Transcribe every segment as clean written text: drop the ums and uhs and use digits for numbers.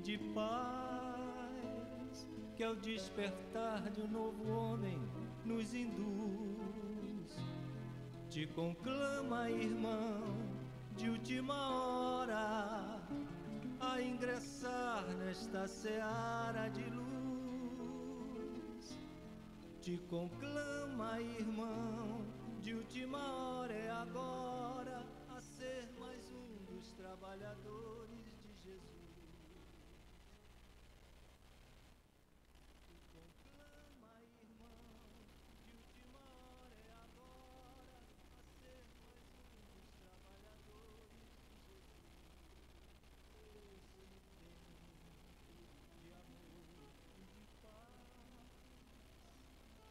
de paz, que ao despertar de um novo homem nos induz. Te conclama, irmão, de última hora, a ingressar nesta seara de luz. Te conclama, irmão, de última hora, é agora, a ser mais um dos trabalhadores de Jesus. Te conclama, irmão, de última hora, é agora, a ser mais um dos trabalhadores de Jesus. Esse tempo de amor e de paz,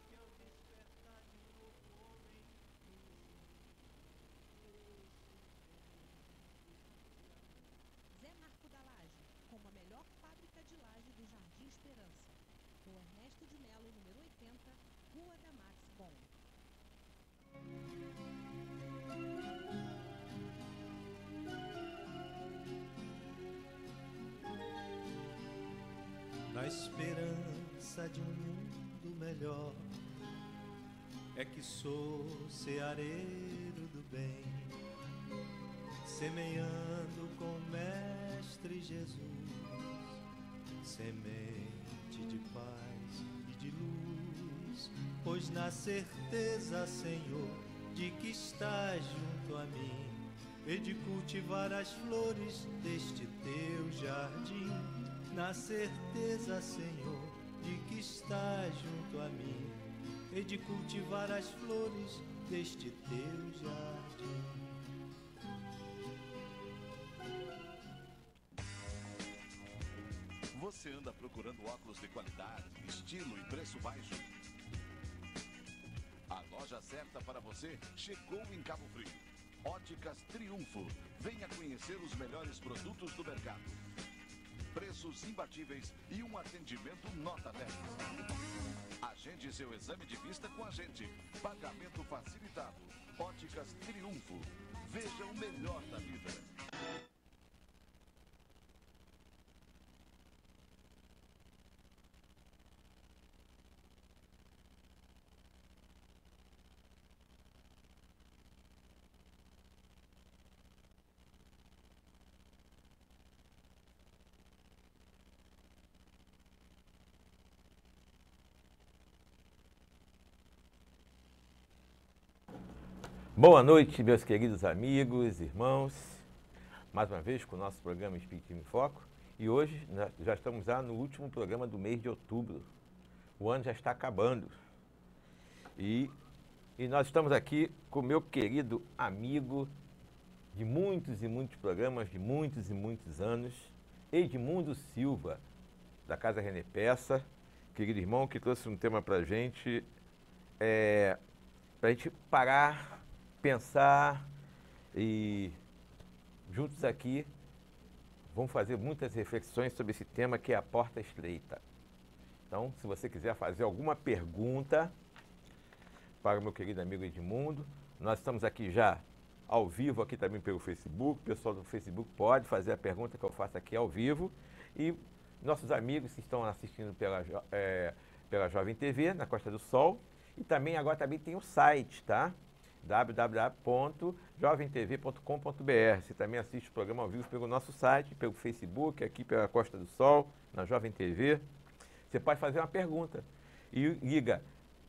que ao despertar de um novo homem nos induz. Zé Marco da Laje, como a melhor fábrica de laje do Jardim Esperança. Rua Ernesto de Melo, número 80, Rua da Max Bon. Na esperança de um mundo melhor, é que sou ceareiro do bem, semeando com o Mestre Jesus, semente de paz e de luz, pois na certeza, Senhor, de que estás junto a mim, e de cultivar as flores deste teu jardim, na certeza, Senhor, de que estás junto a mim, e de cultivar as flores deste teu jardim. Você anda procurando óculos de qualidade, estilo e preço baixo? A loja certa para você chegou em Cabo Frio. Óticas Triunfo. Venha conhecer os melhores produtos do mercado. Preços imbatíveis e um atendimento nota 10. Agende seu exame de vista com a gente. Pagamento facilitado. Óticas Triunfo. Veja o melhor da vida. Boa noite, meus queridos amigos, irmãos. Mais uma vez com o nosso programa Espiritismo em Foco. E hoje já estamos lá no último programa do mês de outubro. O ano já está acabando. E nós estamos aqui com o meu querido amigo de muitos e muitos programas, de muitos e muitos anos, Edmundo Silva, da Casa René Peça. Querido irmão, que trouxe um tema para a gente parar, pensar e juntos aqui vamos fazer muitas reflexões sobre esse tema que é a porta estreita. Então, se você quiser fazer alguma pergunta para o meu querido amigo Edmundo, nós estamos aqui já ao vivo, aqui também pelo Facebook. O pessoal do Facebook pode fazer a pergunta que eu faço aqui ao vivo. E nossos amigos que estão assistindo pela Jovem TV, na Costa do Sol. E também agora também tem o site, tá? www.jovemtv.com.br. Você também assiste o programa ao vivo pelo nosso site, pelo Facebook, aqui pela Costa do Sol, na Jovem TV. Você pode fazer uma pergunta e liga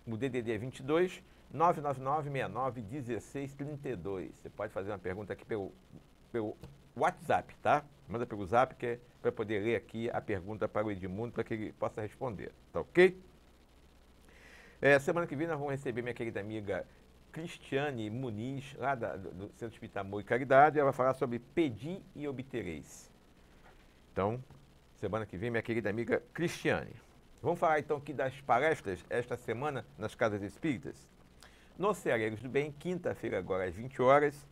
no DDD 22 999 69 1632. Você pode fazer uma pergunta aqui pelo WhatsApp, tá? Manda pelo Zap, que é para poder ler aqui a pergunta para o Edmundo, para que ele possa responder, tá ok? Semana que vem nós vamos receber minha querida amiga Cristiane Muniz, lá do Centro Espírita Amor e Caridade. Ela vai falar sobre pedir e obtereis. Então, semana que vem, minha querida amiga Cristiane. Vamos falar então aqui das palestras esta semana nas Casas Espíritas. No Ceareiros do Bem, quinta-feira agora às 20 horas,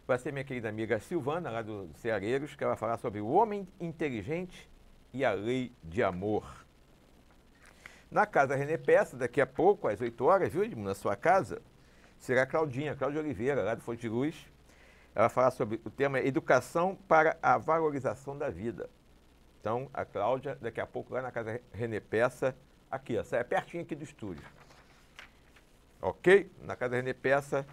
vai ser minha querida amiga Silvana, lá do Ceareiros, que ela vai falar sobre o homem inteligente e a lei de amor. Na Casa René Peça, daqui a pouco, às 8 horas, viu, Edmundo, na sua casa, será Cláudia Oliveira, lá do Fonte de Luz. Ela vai falar sobre o tema Educação para a Valorização da Vida. Então, a Cláudia, daqui a pouco, lá na casa René Peça, aqui, ó, é pertinho aqui do estúdio. Ok? Na casa René Peça,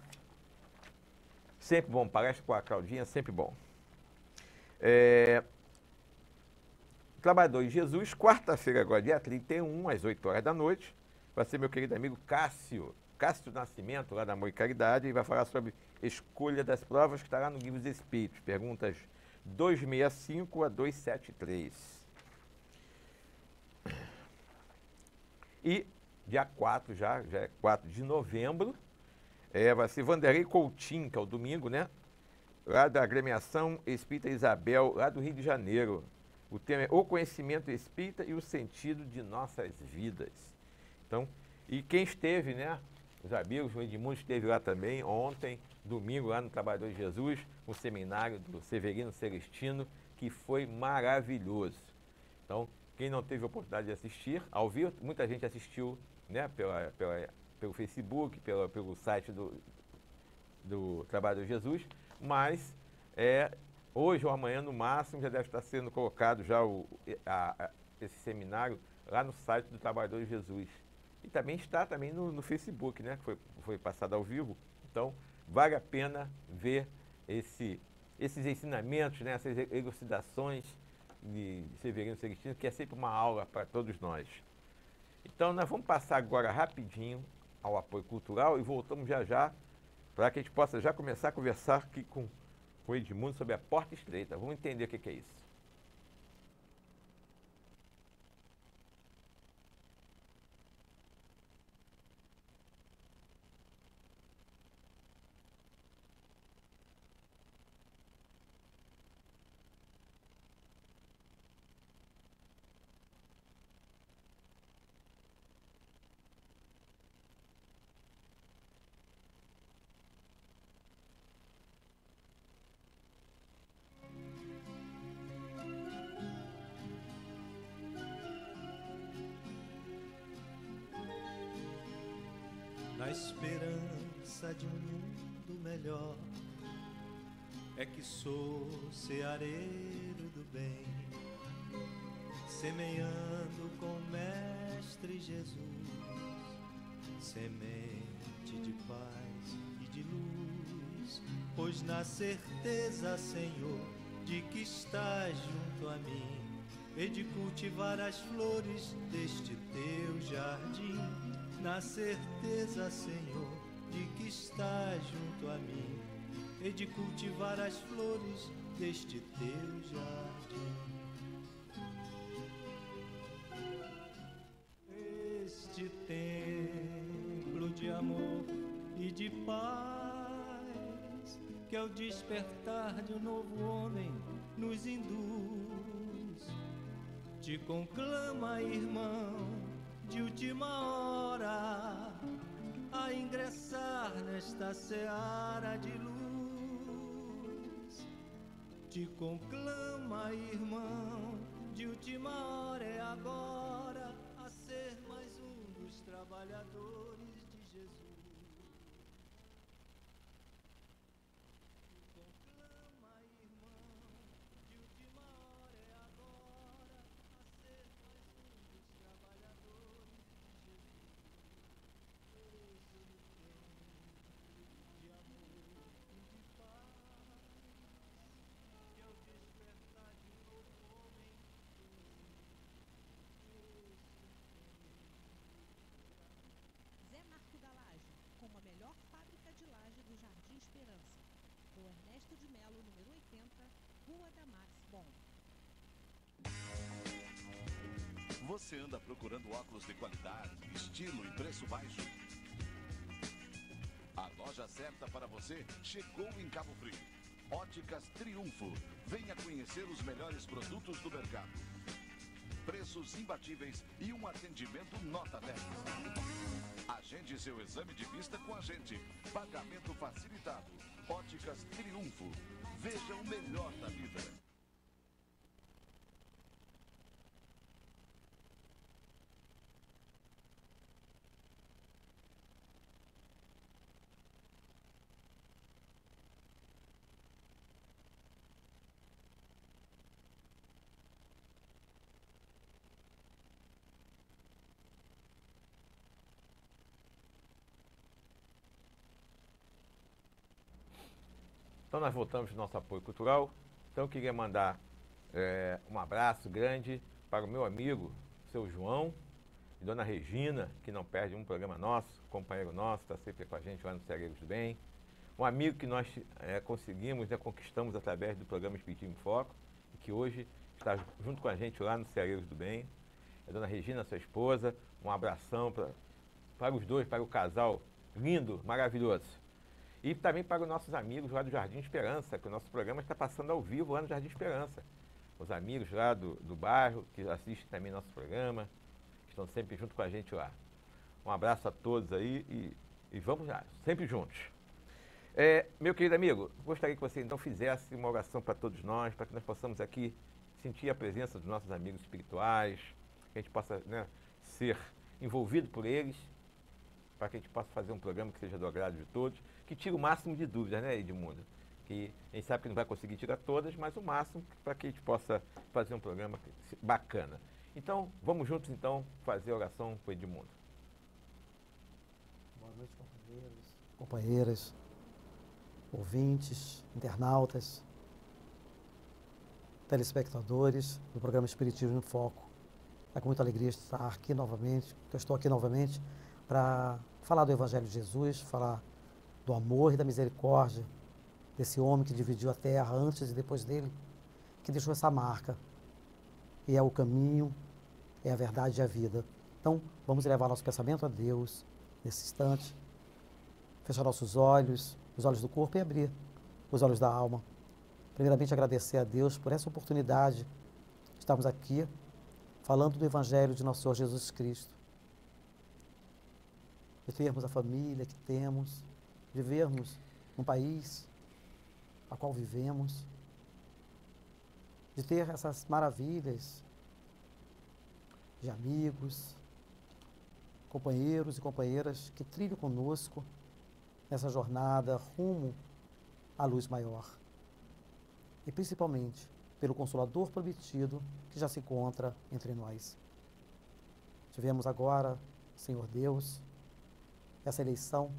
sempre bom, palestra com a Claudinha, sempre bom. Trabalhador de Jesus, quarta-feira agora, dia 31, às 8 horas da noite, vai ser meu querido amigo Cássio Nascimento, lá da Amor e Caridade, e vai falar sobre escolha das provas, que está lá no Livro dos Espíritos, perguntas 265 a 273. E dia 4, já é 4 de novembro, vai ser Vanderlei Coutinho, que é o domingo, né? Lá da Agremiação Espírita Isabel, lá do Rio de Janeiro. O tema é o conhecimento espírita e o sentido de nossas vidas. Então, e quem esteve, né? Os amigos, o Edmundo esteve lá também ontem, domingo, lá no Trabalhador de Jesus, no seminário do Severino Celestino, que foi maravilhoso. Então, quem não teve a oportunidade de assistir, ao vivo, muita gente assistiu, né? Pelo Facebook, pelo site do Trabalhador de Jesus, mas hoje ou amanhã, no máximo, já deve estar sendo colocado já esse seminário lá no site do Trabalhador de Jesus. E também está também no Facebook, né? Que foi passado ao vivo. Então, vale a pena ver esses ensinamentos, né? Essas elucidações de Severino Celestino, que é sempre uma aula para todos nós. Então, nós vamos passar agora rapidinho ao apoio cultural e voltamos já para que a gente possa já começar a conversar aqui com o Edmundo sobre a porta estreita. Vamos entender o que é isso. Na esperança de um mundo melhor, é que sou ceareiro do bem, semeando com o Mestre Jesus, semente de paz e de luz, pois na certeza, Senhor, de que estás junto a mim, e de cultivar as flores deste teu jardim. Na certeza, Senhor, de que estás junto a mim, e de cultivar as flores deste teu jardim. Este templo de amor e de paz, que ao despertar de um novo homem nos induz, te conclama, irmão, de última hora, a ingressar nesta seara de luz. Te conclama, irmão, de última hora, é agora, a ser mais um dos trabalhadores de Jesus. Te conclama, irmão, de última hora, é agora, a ser mais um dos trabalhadores de Jesus. Esse de amor e de paz, que ao despertar de um novo homem, Zé Marco da Laje, como a melhor fábrica de laje do Jardim Esperança. Rua Ernesto de Melo, número 80, Rua da Max Bom. Você anda procurando óculos de qualidade, estilo e preço baixo? A loja certa para você chegou em Cabo Frio. Óticas Triunfo. Venha conhecer os melhores produtos do mercado. Preços imbatíveis e um atendimento nota 10. Agende seu exame de vista com a gente. Pagamento facilitado. Óticas Triunfo. Veja o melhor da vida. Então nós voltamos no nosso apoio cultural. Então eu queria mandar um abraço grande para o meu amigo, seu João, e Dona Regina, que não perde um programa nosso, companheiro nosso, está sempre com a gente lá no Ceareiros do Bem. Um amigo que nós conseguimos, conquistamos através do programa Espiritismo em Foco, e que hoje está junto com a gente lá no Ceareiros do Bem. A Dona Regina, sua esposa, um abração para os dois, para o casal lindo, maravilhoso. E também para os nossos amigos lá do Jardim Esperança, que o nosso programa está passando ao vivo lá no Jardim Esperança. Os amigos lá do bairro, que assistem também nosso programa, estão sempre junto com a gente lá. Um abraço a todos aí e vamos lá, sempre juntos. Meu querido amigo, gostaria que você então fizesse uma oração para todos nós, para que nós possamos aqui sentir a presença dos nossos amigos espirituais, que a gente possa, né, ser envolvido por eles, para que a gente possa fazer um programa que seja do agrado de todos, que tire o máximo de dúvidas, né, Edmundo? Que a gente sabe que não vai conseguir tirar todas, mas o máximo para que a gente possa fazer um programa bacana. Então, vamos juntos então fazer a oração com o Edmundo. Boa noite, companheiros, companheiras, ouvintes, internautas, telespectadores do programa Espiritismo em Foco. É com muita alegria estar aqui novamente, que eu estou aqui novamente para falar do Evangelho de Jesus, falar do amor e da misericórdia desse homem que dividiu a terra antes e depois dele, que deixou essa marca. E é o caminho, é a verdade e a vida. Então, vamos levar nosso pensamento a Deus nesse instante, fechar nossos olhos, os olhos do corpo e abrir os olhos da alma. Primeiramente, agradecer a Deus por essa oportunidade de estarmos aqui falando do Evangelho de nosso Senhor Jesus Cristo. De termos a família que temos, de vivermos num país a qual vivemos, de ter essas maravilhas de amigos, companheiros e companheiras que trilham conosco nessa jornada rumo à luz maior. E principalmente pelo Consolador prometido que já se encontra entre nós. Tivemos agora, Senhor Deus, essa eleição.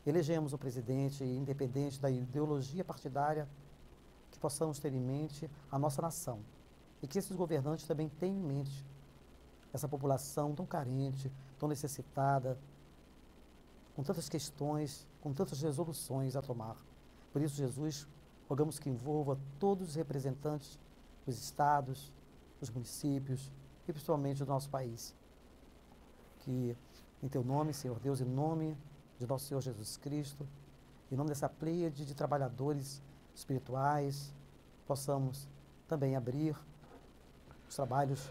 Elegemos um presidente independente da ideologia partidária, que possamos ter em mente a nossa nação e que esses governantes também tenham em mente essa população tão carente, tão necessitada, com tantas questões, com tantas resoluções a tomar. Por isso, Jesus, rogamos que envolva todos os representantes dos estados, dos municípios e principalmente do nosso país. Que, em Teu nome, Senhor Deus, em nome de nosso Senhor Jesus Cristo, em nome dessa pleiade de trabalhadores espirituais, possamos também abrir os trabalhos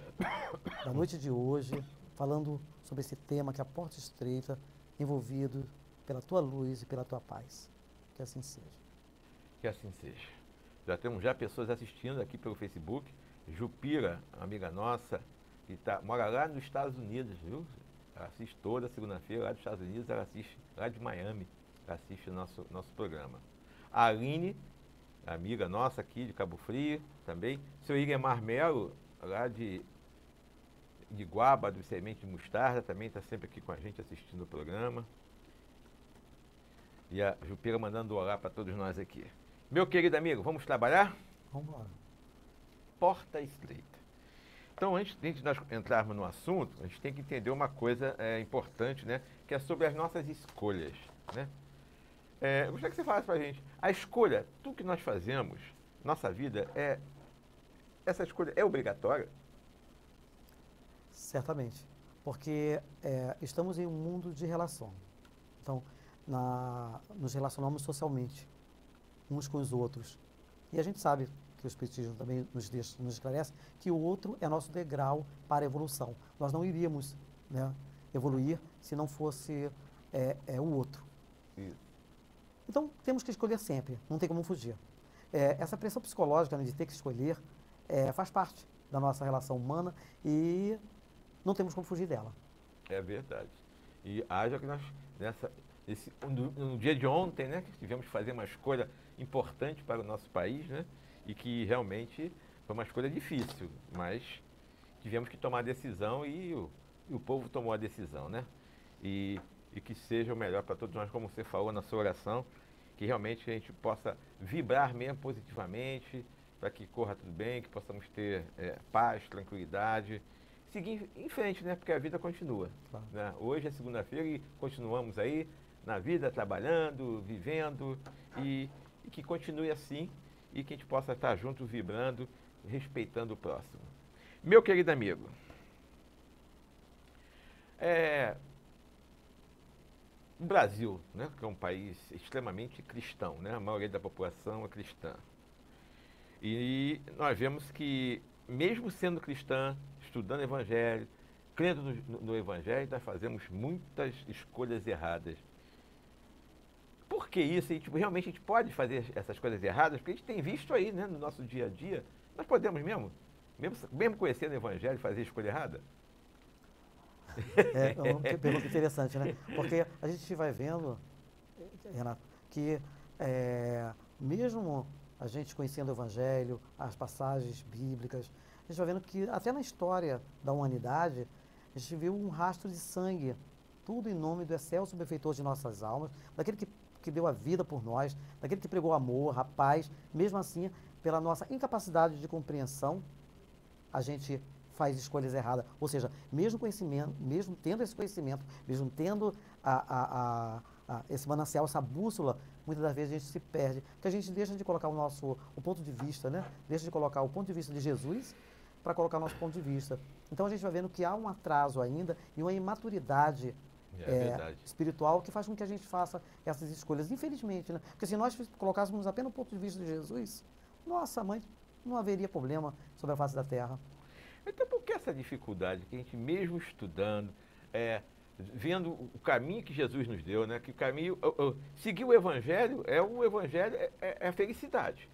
da noite de hoje, falando sobre esse tema que é a porta estreita, envolvido pela Tua luz e pela Tua paz. Que assim seja. Que assim seja. Já temos pessoas assistindo aqui pelo Facebook. Jupira, amiga nossa, que mora lá nos Estados Unidos, viu? Ela assiste toda segunda-feira lá dos Estados Unidos, ela assiste lá de Miami, ela assiste o nosso programa. A Aline, amiga nossa aqui de Cabo Frio, também. Seu Igemar Melo, lá de Guaba, do Semente de Mostarda, também está sempre aqui com a gente assistindo o programa. E a Jupira mandando olá para todos nós aqui. Meu querido amigo, vamos trabalhar? Vamos embora. Porta estreita. Então, antes de nós entrarmos no assunto, a gente tem que entender uma coisa importante, né? Que é sobre as nossas escolhas, né? Eu gostaria que você falasse para a gente. A escolha, tudo que nós fazemos, nossa vida, essa escolha é obrigatória? Certamente, porque estamos em um mundo de relação. Então, nos relacionamos socialmente, uns com os outros. E a gente sabe que o Espiritismo também nos esclarece que o outro é nosso degrau para a evolução. Nós não iríamos, né, evoluir se não fosse o outro. Isso. Então, temos que escolher sempre, não tem como fugir. Essa pressão psicológica, né, de ter que escolher faz parte da nossa relação humana e não temos como fugir dela. É verdade. E haja que nós, no dia de ontem, né, que tivemos que fazer uma escolha importante para o nosso país, né, e que realmente foi uma escolha difícil, mas tivemos que tomar a decisão e o povo tomou a decisão, né? E que seja o melhor para todos nós, como você falou na sua oração, que realmente a gente possa vibrar mesmo positivamente, para que corra tudo bem, que possamos ter paz, tranquilidade, seguir em frente, né? Porque a vida continua. Claro. Né? Hoje é segunda-feira e continuamos aí na vida, trabalhando, vivendo, e que continue assim e que a gente possa estar junto, vibrando, respeitando o próximo. Meu querido amigo, o Brasil, né, que é um país extremamente cristão, né? A maioria da população é cristã. E nós vemos que, mesmo sendo cristã, estudando evangelho, crendo no evangelho, nós fazemos muitas escolhas erradas. Por que isso? Realmente a gente pode fazer essas coisas erradas? Porque a gente tem visto aí, né, no nosso dia a dia, nós podemos mesmo conhecendo o evangelho, fazer escolha errada? É uma pergunta interessante, né? Porque a gente vai vendo, Renato, que mesmo a gente conhecendo o Evangelho, as passagens bíblicas, a gente vai vendo que até na história da humanidade, a gente viu um rastro de sangue, tudo em nome do excelso benfeitor de nossas almas, daquele que deu a vida por nós, daquele que pregou amor, a paz. Mesmo assim, pela nossa incapacidade de compreensão, a gente faz escolhas erradas. Ou seja, mesmo conhecimento, mesmo tendo esse conhecimento, mesmo tendo esse manancial, essa bússola, muitas das vezes a gente se perde, porque a gente deixa de colocar o ponto de vista, né? Deixa de colocar o ponto de vista de Jesus para colocar o nosso ponto de vista. Então a gente vai vendo que há um atraso ainda e uma imaturidade espiritual que faz com que a gente faça essas escolhas, infelizmente, né? Porque se nós colocássemos apenas o ponto de vista de Jesus, nossa mãe, não haveria problema sobre a face da terra. Então, por que essa dificuldade que a gente, mesmo estudando, vendo o caminho que Jesus nos deu, né? Que o caminho, seguir o Evangelho é a felicidade.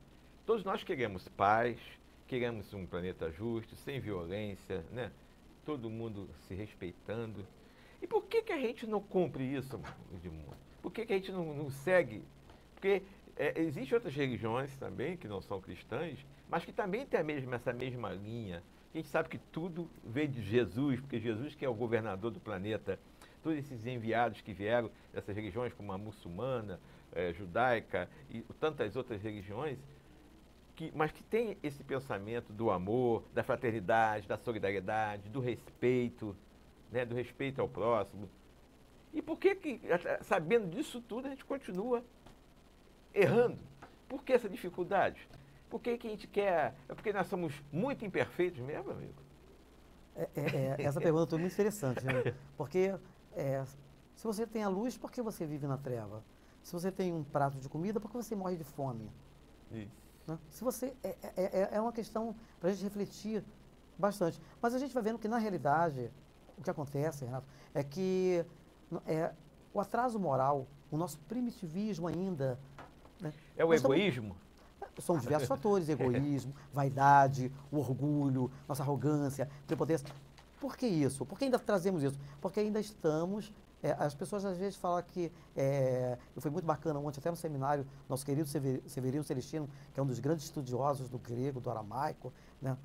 Todos nós queremos paz, queremos um planeta justo, sem violência, né? Todo mundo se respeitando. E por que a gente não cumpre isso, Edmundo? Por que a gente não segue? Porque existem outras religiões também, que não são cristãs, mas que também têm essa mesma linha. A gente sabe que tudo veio de Jesus, porque Jesus que é o governador do planeta. Todos esses enviados que vieram dessas religiões, como a muçulmana, judaica e tantas outras religiões, mas que tem esse pensamento do amor, da fraternidade, da solidariedade, do respeito, né, do respeito ao próximo. E por que, sabendo disso tudo, a gente continua errando? Por que essa dificuldade? Por que a gente quer... É porque nós somos muito imperfeitos mesmo, amigo? Essa pergunta é muito interessante, né? Porque se você tem a luz, por que você vive na treva? Se você tem um prato de comida, por que você morre de fome? Isso. Né? Se você, é uma questão para a gente refletir bastante. Mas a gente vai vendo que, na realidade, o que acontece, Renato, é que o atraso moral, o nosso primitivismo ainda... Né? É o egoísmo? São diversos fatores, egoísmo, vaidade, o orgulho, nossa arrogância, prepotência. Por que isso? Por que ainda trazemos isso? Porque ainda estamos... as pessoas às vezes falam que... foi muito bacana ontem, até no seminário, nosso querido Severino Celestino, que é um dos grandes estudiosos do grego, do aramaico, né,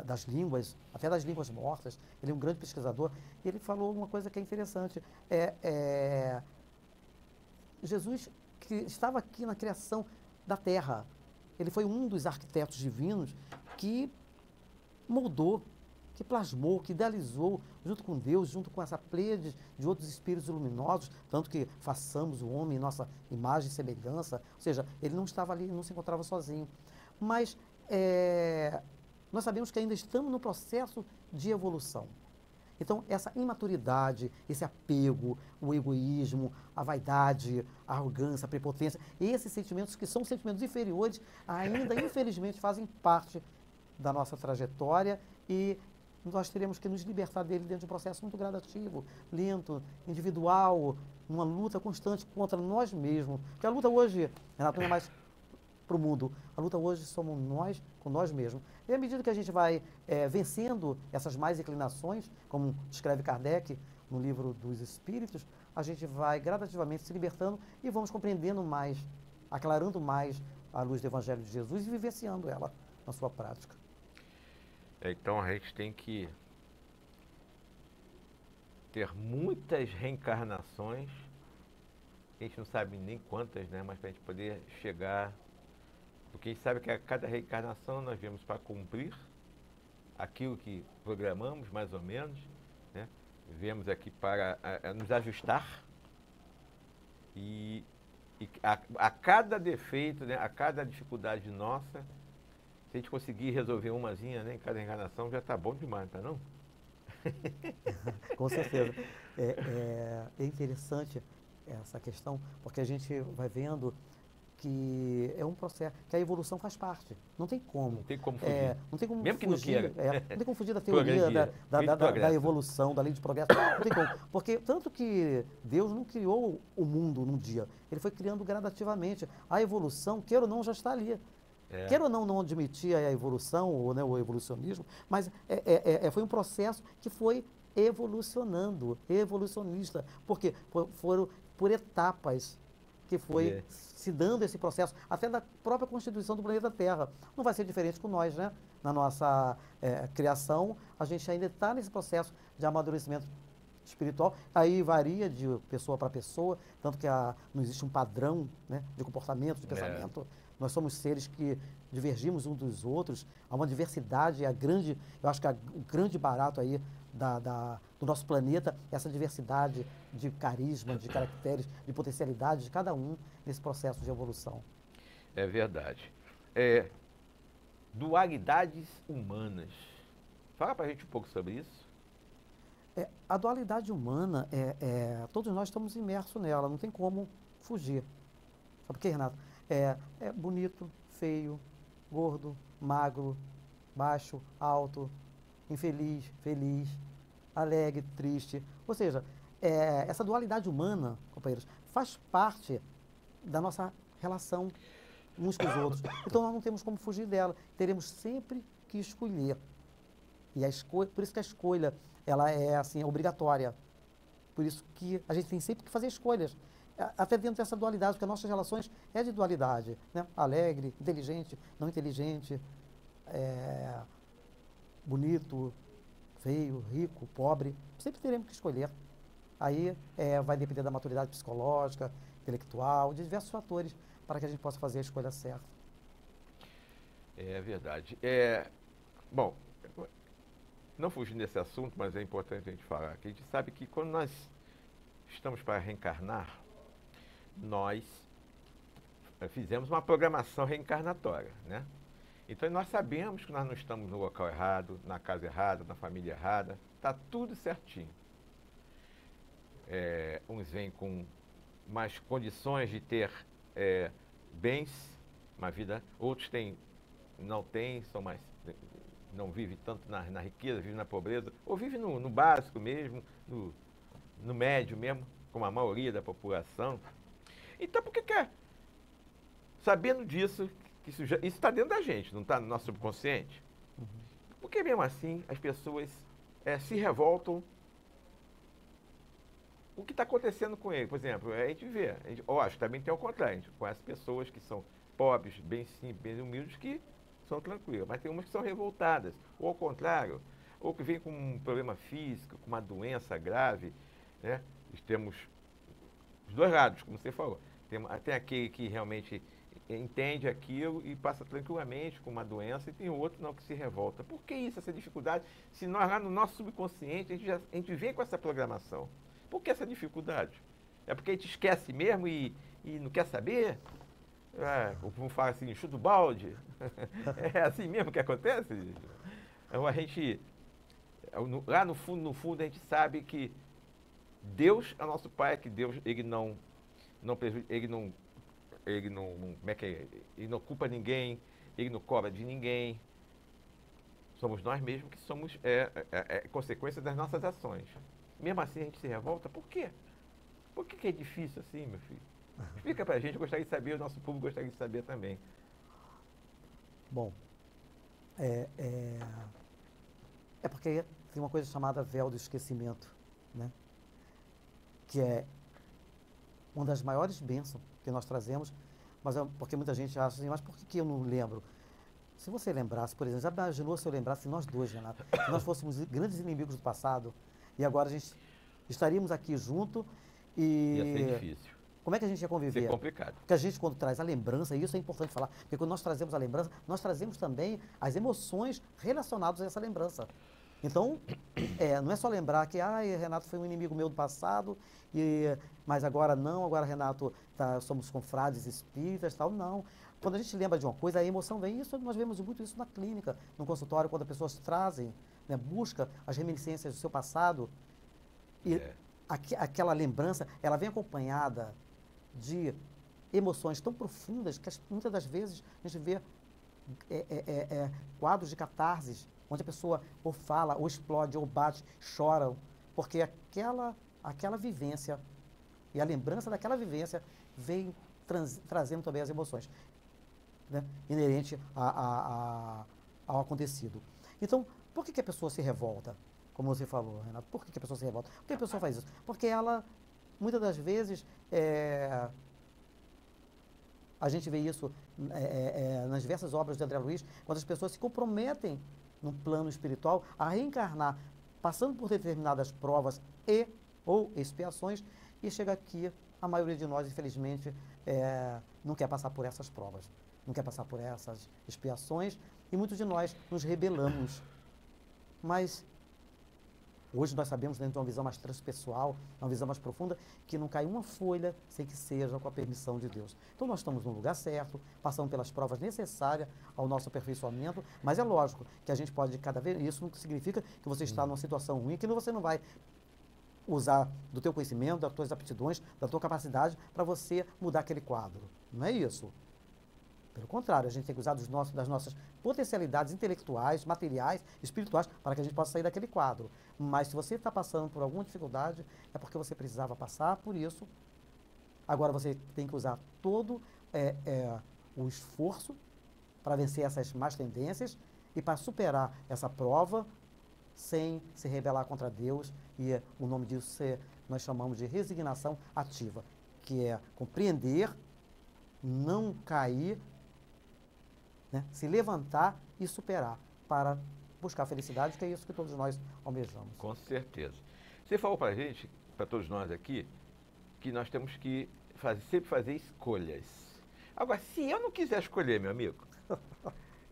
das línguas, até das línguas mortas, ele é um grande pesquisador, e ele falou uma coisa que é interessante. Jesus, que estava aqui na criação da terra, ele foi um dos arquitetos divinos que moldou, que plasmou, que idealizou, junto com Deus, junto com essa pleiade de outros espíritos luminosos, tanto que façamos o homem em nossa imagem e semelhança, ou seja, ele não estava ali, não se encontrava sozinho. Mas nós sabemos que ainda estamos no processo de evolução. Então, essa imaturidade, esse apego, o egoísmo, a vaidade, a arrogância, a prepotência, esses sentimentos que são sentimentos inferiores, ainda, infelizmente, fazem parte da nossa trajetória e nós teremos que nos libertar dele dentro de um processo muito gradativo, lento, individual, numa luta constante contra nós mesmos. Porque a luta hoje, Renato, não é mais para o mundo. A luta hoje somos nós com nós mesmos. E à medida que a gente vai vencendo essas mais inclinações, como descreve Kardec no livro dos Espíritos, a gente vai gradativamente se libertando e vamos compreendendo mais, aclarando mais a luz do Evangelho de Jesus e vivenciando ela na sua prática. Então a gente tem que ter muitas reencarnações a gente não sabe nem quantas, né? Mas para a gente poder chegar. Porque a gente sabe que a cada reencarnação nós viemos para cumprir aquilo que programamos, mais ou menos, né? Viemos aqui para nos ajustar e a cada defeito, né? A cada dificuldade nossa, se a gente conseguir resolver umazinha, né? Em cada reencarnação já está bom demais, tá não? Com certeza. É interessante essa questão, porque a gente vai vendo que é um processo, que a evolução faz parte. Não tem como. Não tem como fugir. Não tem como Mesmo que não fugir, queira. não tem como fugir da teoria, da evolução, da lei de progresso. Não tem como. Porque tanto que Deus não criou o mundo num dia. Ele foi criando gradativamente. A evolução, queira ou não, já está ali. Queira ou não admitir a evolução, ou, né, o evolucionismo, mas foi um processo que foi evolucionista. Porque foram por etapas que foi se dando esse processo, até da própria constituição do planeta Terra. Não vai ser diferente com nós, né? Na nossa criação, a gente ainda está nesse processo de amadurecimento espiritual. Aí varia de pessoa para pessoa, tanto que não existe um padrão, né, de comportamento, de pensamento. Nós somos seres que divergimos uns dos outros. Há uma diversidade, eu acho que o grande barato aí do nosso planeta, essa diversidade de carisma, de caracteres, de potencialidade de cada um nesse processo de evolução. É verdade. Dualidades humanas. Fala pra gente um pouco sobre isso. A dualidade humana, todos nós estamos imersos nela, não tem como fugir. Sabe por quê, Renato? É bonito, feio, gordo, magro, baixo, alto, infeliz, feliz, alegre, triste. Ou seja, essa dualidade humana, companheiros, faz parte da nossa relação uns com os outros. Então nós não temos como fugir dela. Teremos sempre que escolher. E por isso que a escolha ela é assim, obrigatória. Por isso que a gente tem sempre que fazer escolhas. Até dentro dessa dualidade, porque as nossas relações é de dualidade, né? Alegre, inteligente, não inteligente, bonito, feio, rico, pobre. Sempre teremos que escolher. Aí vai depender da maturidade psicológica, intelectual, de diversos fatores para que a gente possa fazer a escolha certa. É verdade. Bom, não fugindo desse assunto, mas é importante a gente falar que a gente sabe que quando nós estamos para reencarnar, nós fizemos uma programação reencarnatória, né? Então nós sabemos que nós não estamos no local errado, na casa errada, na família errada, está tudo certinho. Uns vêm com mais condições de ter bens, uma vida, outros não têm, não vivem tanto na riqueza, vivem na pobreza, ou vivem no básico mesmo, no médio mesmo, como a maioria da população. Então, por que sabendo disso, que isso está dentro da gente, não está no nosso subconsciente? Porque mesmo assim as pessoas se revoltam. O que está acontecendo com ele? Por exemplo, a gente vê, acho que também tem o contrário, a gente conhece pessoas que são pobres, bem simples, bem humildes, que são tranquilas, mas tem umas que são revoltadas, ou ao contrário, ou que vêm com um problema físico, com uma doença grave, né? Temos os dois lados, como você falou. Tem aquele que realmente entende aquilo e passa tranquilamente com uma doença, e tem outro não, que se revolta. Por que isso, essa dificuldade? Se nós lá no nosso subconsciente, a gente vem com essa programação. Por que essa dificuldade? É porque a gente esquece mesmo e não quer saber? Como fala assim, chuta o balde? É assim mesmo que acontece? Então, a gente, lá no fundo, a gente sabe que Deus é o nosso Pai, que Deus, ele não culpa ninguém, ele não cobra de ninguém. Somos nós mesmos que somos consequência das nossas ações. Mesmo assim a gente se revolta, por quê? Por que é difícil assim, meu filho? Explica pra gente, eu gostaria de saber, o nosso público gostaria de saber também. Bom, porque tem uma coisa chamada véu do esquecimento, né? Que é uma das maiores bênçãos que nós trazemos, mas porque muita gente acha assim, mas por que eu não lembro? Se você lembrasse, por exemplo, já imaginou se eu lembrasse nós dois, Renato, se nós fôssemos grandes inimigos do passado, e agora a gente estaríamos aqui junto e... Ia ser difícil. Como é que a gente ia Isso conviver? é complicado. Porque a gente, quando traz a lembrança, e isso é importante falar, porque quando nós trazemos a lembrança, nós trazemos também as emoções relacionadas a essa lembrança. Então, não é só lembrar que, Renato foi um inimigo meu do passado, mas agora não, agora Renato, somos confrades espíritas, tal, não. Quando a gente lembra de uma coisa, a emoção vem, isso nós vemos muito isso na clínica, no consultório, quando as pessoas trazem, né, busca as reminiscências do seu passado, e aquela lembrança, ela vem acompanhada de emoções tão profundas que muitas das vezes a gente vê quadros de catarses, onde a pessoa ou fala, ou explode, ou bate, chora, porque aquela vivência e a lembrança daquela vivência vem trazendo também as emoções, né, inerente ao acontecido. Então, por que a pessoa se revolta? Como você falou, Renato, por que a pessoa se revolta? Por que a pessoa faz isso? Porque ela, muitas das vezes, a gente vê isso nas diversas obras de André Luiz, quando as pessoas se comprometem num plano espiritual a reencarnar, passando por determinadas provas ou expiações, e chega aqui, a maioria de nós, infelizmente, não quer passar por essas provas, não quer passar por essas expiações, e muitos de nós nos rebelamos. Mas hoje nós sabemos, dentro de uma visão mais transpessoal, uma visão mais profunda, que não cai uma folha sem que seja com a permissão de Deus. Então nós estamos no lugar certo, passando pelas provas necessárias ao nosso aperfeiçoamento, mas é lógico que a gente pode cada vez, isso não significa que você está numa situação ruim, que você não vai usar do teu conhecimento, das tuas aptidões, da tua capacidade para você mudar aquele quadro. Não é isso. Pelo contrário, a gente tem que usar das nossas potencialidades intelectuais, materiais, espirituais, para que a gente possa sair daquele quadro. Mas se você está passando por alguma dificuldade, é porque você precisava passar por isso. Agora você tem que usar todo o esforço para vencer essas más tendências e para superar essa prova sem se rebelar contra Deus. E o nome disso nós chamamos de resignação ativa, que é compreender, não cair, né, se levantar e superar para buscar a felicidade, que é isso que todos nós almejamos. Com certeza. Você falou para a gente, para todos nós aqui, que nós temos que sempre fazer escolhas. Agora, se eu não quiser escolher, meu amigo,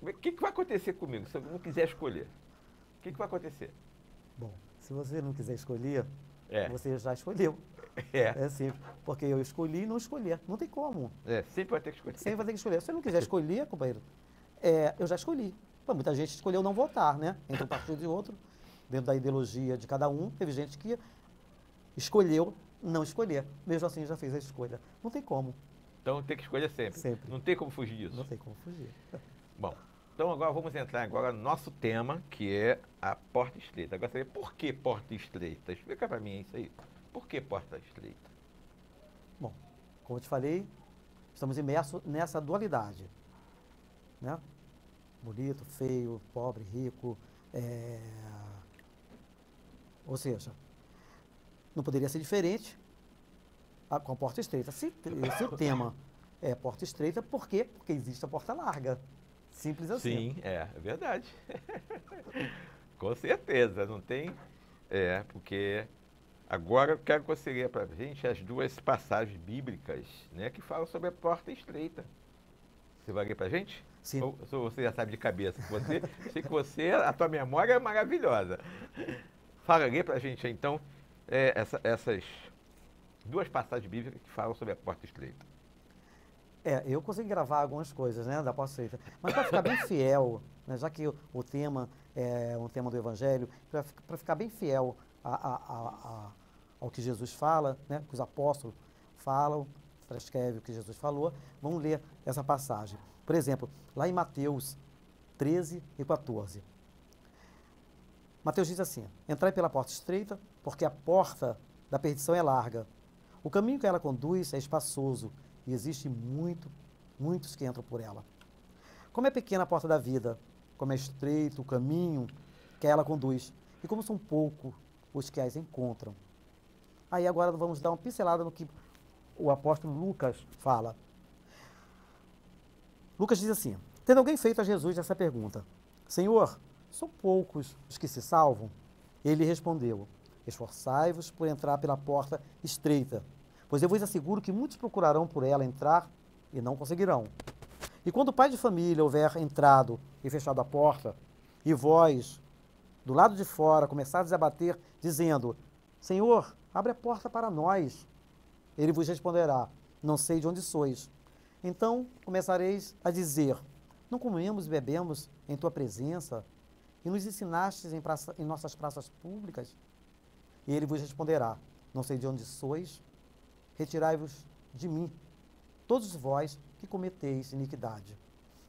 o que vai acontecer comigo se eu não quiser escolher? O que vai acontecer? Bom, se você não quiser escolher, você já escolheu. É simples. Porque eu escolhi e não escolher. Não tem como. Sempre vai ter que escolher. Sempre vai ter que escolher. Se você não quiser escolher, companheiro, eu já escolhi. Bom, muita gente escolheu não votar, né? Entre um partido e outro, dentro da ideologia de cada um, teve gente que escolheu não escolher. Mesmo assim, já fez a escolha. Não tem como. Então tem que escolher sempre. Sempre. Não tem como fugir disso. Não tem como fugir. Bom, então agora vamos entrar no nosso tema, que é a porta estreita. Agora você vê, por que porta estreita? Explica para mim isso aí. Por que porta estreita? Bom, como eu te falei, estamos imersos nessa dualidade, né? Bonito, feio, pobre, rico, ou seja, não poderia ser diferente com a porta estreita. Se o tema é porta estreita, por quê? Porque existe a porta larga. Simples assim. Sim, é verdade. Com certeza, não tem... porque... Agora eu quero que você leia para a gente as duas passagens bíblicas, né, que falam sobre a porta estreita. Você vai ler para a gente? Sim. Ou você já sabe de cabeça? Sei que a tua memória é maravilhosa. Fala, lê para a gente então essas duas passagens bíblicas que falam sobre a porta estreita. Eu consegui gravar algumas coisas, né, da porta estreita. Mas para ficar bem fiel, né, já que o tema é um tema do Evangelho, para ficar bem fiel ao que Jesus fala, né, que os apóstolos falam, transcreve o que Jesus falou, vamos ler essa passagem. Por exemplo, lá em Mateus 13 e 14. Mateus diz assim: entrai pela porta estreita, porque a porta da perdição é larga. O caminho que ela conduz é espaçoso, e existe muitos que entram por ela. Como é pequena a porta da vida, como é estreito o caminho que ela conduz, e como são poucos os que as encontram. Aí agora vamos dar uma pincelada no que o apóstolo Lucas fala. Lucas diz assim: tendo alguém feito a Jesus essa pergunta: Senhor, são poucos os que se salvam? Ele respondeu: esforçai-vos por entrar pela porta estreita, Pois eu vos asseguro que muitos procurarão por ela entrar e não conseguirão. E quando o pai de família houver entrado e fechado a porta, e vós, do lado de fora, começardes a bater, dizendo, Senhor, abre a porta para nós. Ele vos responderá, não sei de onde sois. Então começareis a dizer, não comemos e bebemos em tua presença, e nos ensinastes em nossas praças públicas? E ele vos responderá, não sei de onde sois, retirai-vos de mim, todos vós que cometeis iniquidade.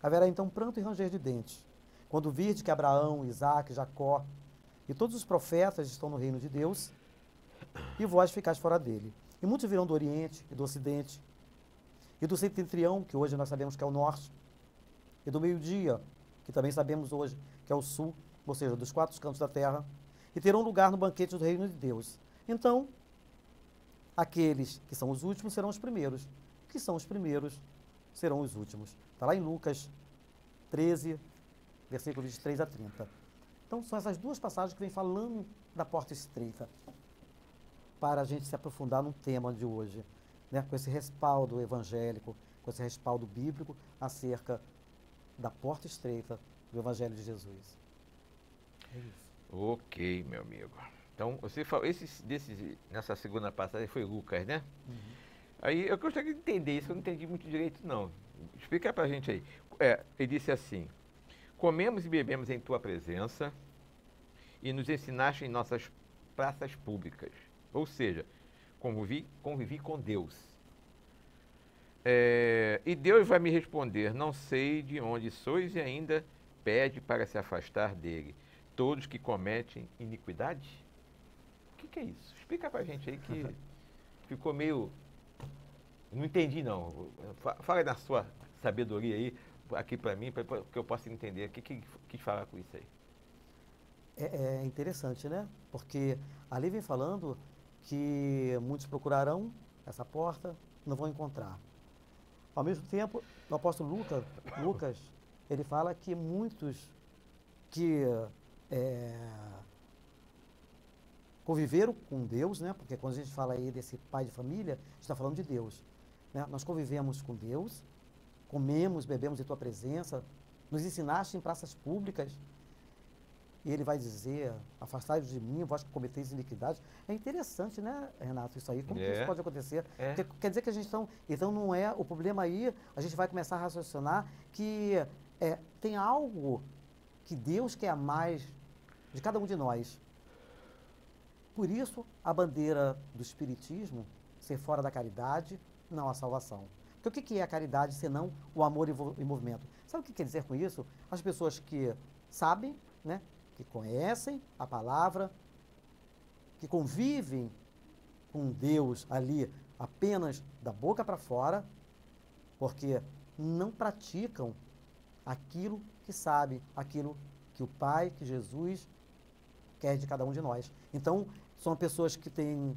Haverá então pranto e ranger de dentes, quando virdes que Abraão, Isaque, Jacó e todos os profetas estão no reino de Deus, e vós ficais fora dele. E muitos virão do Oriente e do Ocidente, e do setentrião, que hoje nós sabemos que é o Norte, e do meio-dia, que também sabemos hoje que é o Sul, ou seja, dos 4 cantos da terra, e terão lugar no banquete do reino de Deus. Então, aqueles que são os últimos serão os primeiros, que são os primeiros serão os últimos. Está lá em Lucas 13, versículos de 3 a 30. Então, são essas duas passagens que vêm falando da porta estreita, para a gente se aprofundar no tema de hoje, né, com esse respaldo evangélico, com esse respaldo bíblico acerca da porta estreita do Evangelho de Jesus. É isso. Ok, meu amigo. Então, você falou, nessa segunda passagem foi Lucas, né? Uhum. Aí eu gostaria de entender isso, eu não entendi muito direito, não. Explica pra gente aí. Ele disse assim, comemos e bebemos em tua presença e nos ensinaste em nossas praças públicas. Ou seja, convivi com Deus. E Deus vai me responder, não sei de onde sois e ainda pede para se afastar dele. Todos que cometem iniquidade? O que é isso? Explica pra gente aí que ficou meio... Não entendi não. Fala na sua sabedoria aí, aqui pra mim, para que eu possa entender. O que quis falar com isso aí? É interessante, né? Porque ali vem falando que muitos procurarão essa porta, não vão encontrar. Ao mesmo tempo, o apóstolo Lucas, ele fala que muitos que conviveram com Deus, né? Porque quando a gente fala aí desse pai de família, a gente está falando de Deus, né? Nós convivemos com Deus, comemos, bebemos em tua presença, nos ensinaste em praças públicas, e ele vai dizer, afastai-vos de mim, vós que cometeis iniquidade. É interessante, né, Renato, isso aí, como que isso pode acontecer? Porque quer dizer que a gente então não é, o problema aí, a gente vai começar a raciocinar que tem algo que Deus quer mais de cada um de nós. Por isso, a bandeira do Espiritismo, ser fora da caridade, não a salvação. Porque o que é a caridade, senão o amor em movimento? Sabe o que quer dizer com isso? As pessoas que sabem, né, que conhecem a palavra, que convivem com Deus ali apenas da boca para fora, porque não praticam aquilo que sabe, aquilo que o Pai, que Jesus quer de cada um de nós. Então, são pessoas que têm,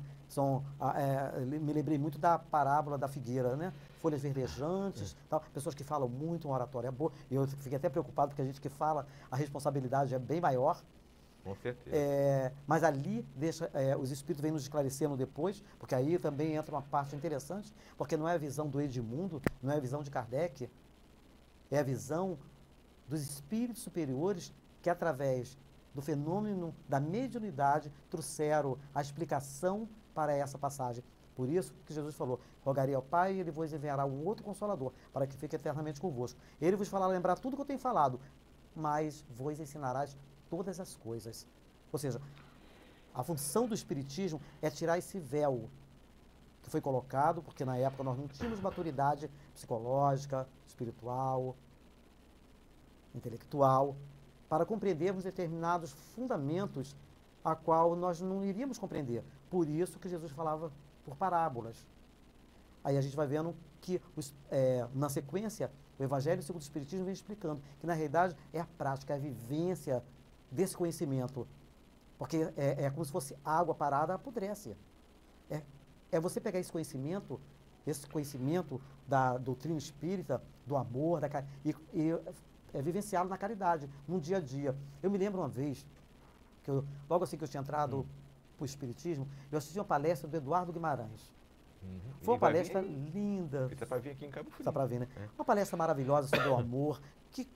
me lembrei muito da parábola da figueira, né? Folhas verdejantes, tal, pessoas que falam muito, uma oratória boa, e eu fiquei até preocupado porque a gente que fala, a responsabilidade é bem maior. Com certeza. Mas ali os espíritos vêm nos esclarecendo depois, porque aí também entra uma parte interessante, porque não é a visão do Edmundo, não é a visão de Kardec, é a visão dos espíritos superiores que, através do fenômeno da mediunidade, trouxeram a explicação para essa passagem. Por isso que Jesus falou, rogarei ao Pai e Ele vos enviará um outro Consolador, para que fique eternamente convosco. Ele vos fará lembrar tudo que eu tenho falado, mas vos ensinarás todas as coisas. Ou seja, a função do Espiritismo é tirar esse véu que foi colocado, porque na época nós não tínhamos maturidade psicológica, espiritual, intelectual, para compreendermos determinados fundamentos a qual nós não iríamos compreender. Por isso que Jesus falava por parábolas. Aí a gente vai vendo que, na sequência, o Evangelho segundo o Espiritismo vem explicando que, na realidade, é a prática, é a vivência desse conhecimento. Porque é como se fosse água parada, apodrece. É você pegar esse conhecimento da doutrina espírita, do amor, e vivenciá-lo na caridade, no dia a dia. Eu me lembro uma vez, logo assim que eu tinha entrado para o Espiritismo, eu assisti uma palestra do Eduardo Guimarães. Foi uma E vai palestra vir aí. linda. Está para vir aqui em Cabo Frio. Está para ver, né? É. Uma palestra maravilhosa sobre o amor, que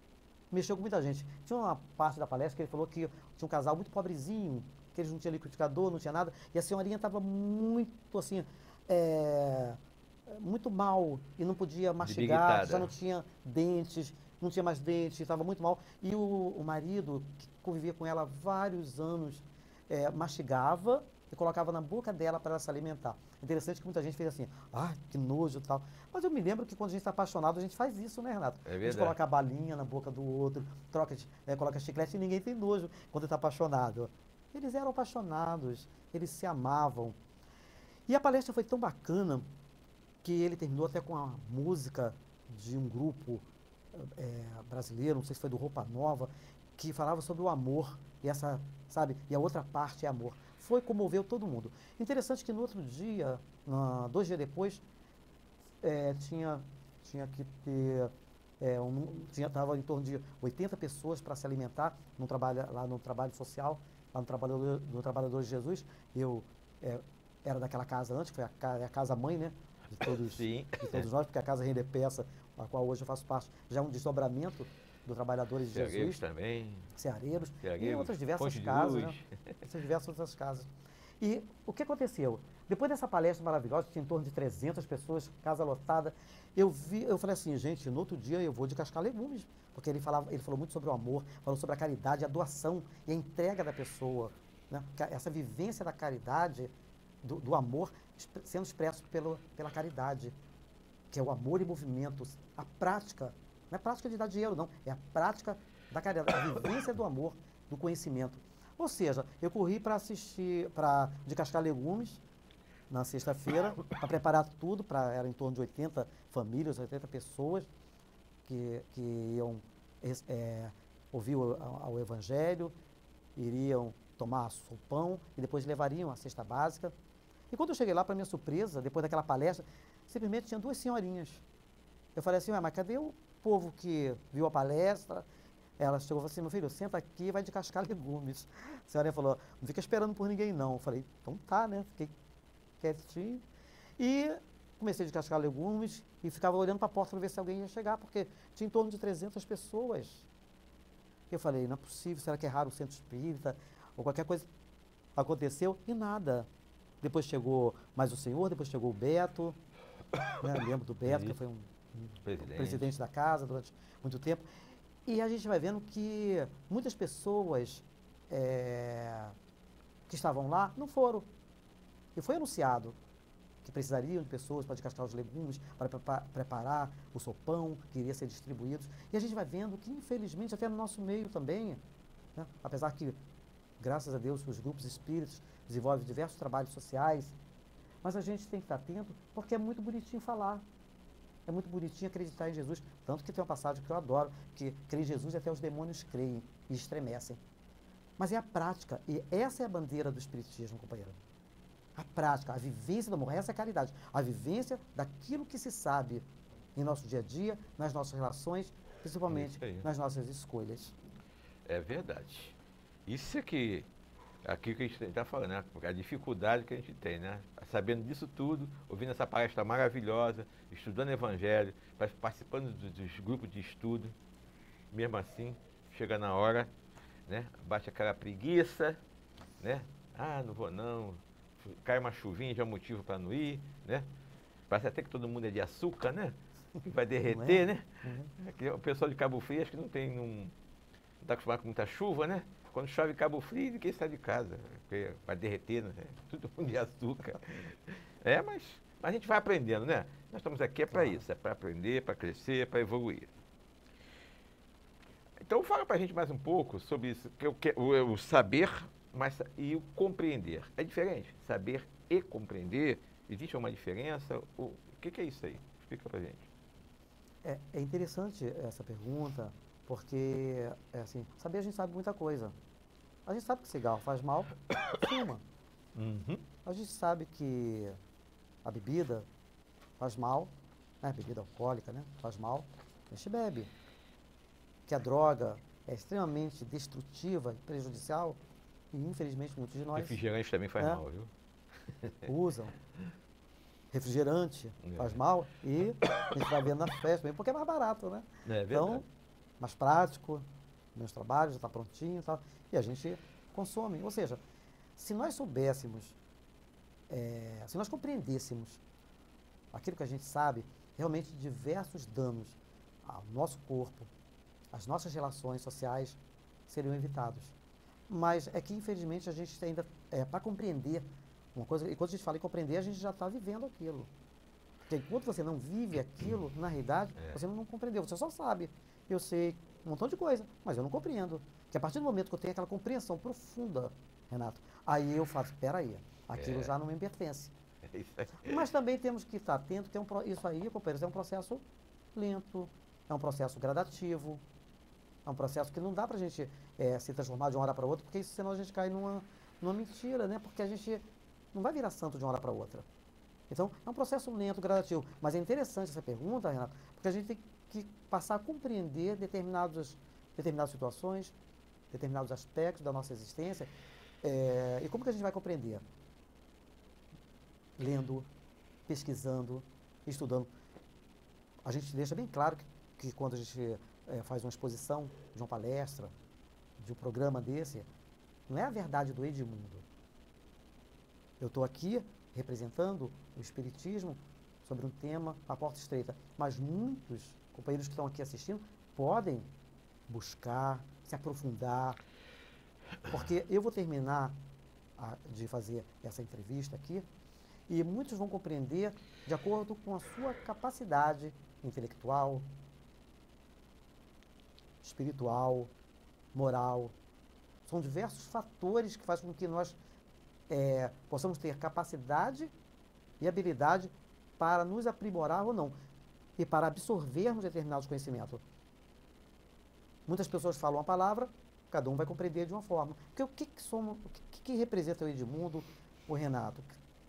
mexeu com muita gente. Tinha uma parte da palestra que ele falou que tinha um casal muito pobrezinho, que eles não tinham liquidificador, não tinha nada, e a senhorinha estava muito assim, muito mal, e não podia mastigar, Debilitada. já não tinha dentes, não tinha mais dentes, estava muito mal. E o marido, que convivia com ela há vários anos, mastigava e colocava na boca dela para ela se alimentar. Interessante que muita gente fez assim, que nojo e tal. Mas eu me lembro que quando a gente está apaixonado, a gente faz isso, né, Renato? É A gente verdade. coloca a balinha na boca do outro, coloca chiclete e ninguém tem nojo quando está apaixonado. Eles eram apaixonados, eles se amavam. E a palestra foi tão bacana que ele terminou até com a música de um grupo brasileiro, não sei se foi do Roupa Nova, que falava sobre o amor, e essa, sabe, e a outra parte é amor. Comoveu todo mundo. Interessante que no outro dia, 2 dias depois, tinha que ter, estava em torno de 80 pessoas para se alimentar lá no trabalho social, lá no Trabalhador de Jesus. Eu era daquela casa antes, que foi a casa mãe, né? De todos, Sim. de todos nós, porque a Casa Render Peça, a qual hoje eu faço parte, já é um desdobramento do Trabalhadores de Ceareiros Jesus. também. Ceareiros. E Ceareiros, outras diversas Ponte de casas, Luz. né? Essas diversas outras casas. E o que aconteceu? Depois dessa palestra maravilhosa, tinha em torno de 300 pessoas, casa lotada, eu falei assim, gente, no outro dia eu vou de Cascar Legumes, porque ele falou muito sobre o amor, falou sobre a caridade, a doação e a entrega da pessoa, né? Essa vivência da caridade, do amor, sendo expresso pela caridade, que é o amor em movimento, a prática, não é prática de dar dinheiro, não, é a prática da caridade, a vivência do amor, do conhecimento. Ou seja, eu corri para assistir, de Cascar Legumes, na sexta-feira, para preparar tudo, era em torno de 80 famílias, 80 pessoas que iam ouvir o Evangelho, iriam tomar sopão e depois levariam a cesta básica. E quando eu cheguei lá, para minha surpresa, depois daquela palestra, simplesmente tinha 2 senhorinhas. Eu falei assim, mas cadê o povo que viu a palestra? Ela chegou e falou assim, meu filho, senta aqui e vai de Cascar Legumes. A senhorinha falou, não fica esperando por ninguém não. Eu falei, então tá, né? Fiquei quietinho. E comecei de Cascar Legumes e ficava olhando para a porta para ver se alguém ia chegar, porque tinha em torno de 300 pessoas. Eu falei, não é possível, será que é raro o centro espírita? Ou qualquer coisa aconteceu e nada. Depois chegou mais o senhor, depois chegou o Beto, né? Lembro do Beto, que foi um presidente da casa durante muito tempo. E a gente vai vendo que muitas pessoas que estavam lá não foram. E foi anunciado que precisariam de pessoas para descascar os legumes, para preparar o sopão que iria ser distribuído. E a gente vai vendo que, infelizmente, até no nosso meio também, né, apesar que, graças a Deus, os grupos espíritos desenvolvem diversos trabalhos sociais, mas a gente tem que estar atento, porque é muito bonitinho falar. É muito bonitinho acreditar em Jesus. Tanto que tem uma passagem que eu adoro, que crê em Jesus e até os demônios creem e estremecem. Mas é a prática, e essa é a bandeira do Espiritismo, companheiro. A prática, a vivência do amor, essa é a caridade. A vivência daquilo que se sabe em nosso dia a dia, nas nossas relações, principalmente nas nossas escolhas. É verdade. Isso é que, aqui que a gente está falando, né? A dificuldade que a gente tem, né? Sabendo disso tudo, ouvindo essa palestra maravilhosa, estudando Evangelho, participando dos grupos de estudo, mesmo assim, chega na hora, né? Bate aquela preguiça, né? Não vou não, cai uma chuvinha, já é motivo para não ir, né? Parece até que todo mundo é de açúcar, né? Que vai derreter, né? O pessoal de Cabo Frio acho que não está acostumado com muita chuva, né? Quando chove em Cabo Frio, ninguém sai de casa, porque vai derreter, né? Todo mundo de açúcar. Mas a gente vai aprendendo, né? Nós estamos aqui para isso, é para aprender, para crescer, para evoluir. Então fala para a gente mais um pouco sobre isso, que o saber e o compreender. É diferente? Saber e compreender? Existe uma diferença? O que é isso aí? Explica para a gente. É interessante essa pergunta, porque, assim, saber a gente sabe muita coisa. A gente sabe que cigarro faz mal, fuma. A gente sabe que a bebida faz mal, né? Bebida alcoólica, né? Faz mal, a gente bebe. Que a droga é extremamente destrutiva e prejudicial, e infelizmente muitos de nós Refrigerante também faz mal, viu? usam. refrigerante, faz mal, e a gente vai vendo na festa, mesmo porque é mais barato, né? É verdade. Então, mais prático, meus trabalhos já está prontinho e tal, e a gente consome. Ou seja, se nós soubéssemos, se nós compreendêssemos aquilo que a gente sabe, realmente diversos danos ao nosso corpo, às nossas relações sociais seriam evitados. Mas é que, infelizmente, a gente ainda, para compreender uma coisa, e quando a gente fala em compreender, a gente já está vivendo aquilo. Porque enquanto você não vive aquilo, na realidade, você não compreendeu, você só sabe. Eu sei um montão de coisa, mas eu não compreendo. Que a partir do momento que eu tenho aquela compreensão profunda, Renato, aí eu falo, espera aí, aquilo já não me pertence. É isso aí. Mas também temos que estar atento que isso aí, companheiros, é um processo lento, é um processo gradativo, é um processo que não dá para a gente se transformar de uma hora para outra, porque senão a gente cai numa mentira, né? Porque a gente não vai virar santo de uma hora para outra. Então, é um processo lento, gradativo. Mas é interessante essa pergunta, Renato, porque a gente tem que passar a compreender determinadas situações, determinados aspectos da nossa existência. E como que a gente vai compreender? Lendo, pesquisando, estudando. A gente deixa bem claro que quando a gente faz uma exposição de uma palestra, de um programa desse, não é a verdade do Edmundo. Eu estou aqui representando o Espiritismo sobre um tema, a porta estreita. Mas muitos companheiros que estão aqui assistindo podem buscar, se aprofundar, porque eu vou terminar de fazer essa entrevista aqui e muitos vão compreender de acordo com a sua capacidade intelectual, espiritual, moral. São diversos fatores que fazem com que nós possamos ter capacidade e habilidade para nos aprimorar ou não, e para absorvermos determinados conhecimentos. Muitas pessoas falam uma palavra, cada um vai compreender de uma forma. Porque o que representa o Edmundo, o Renato?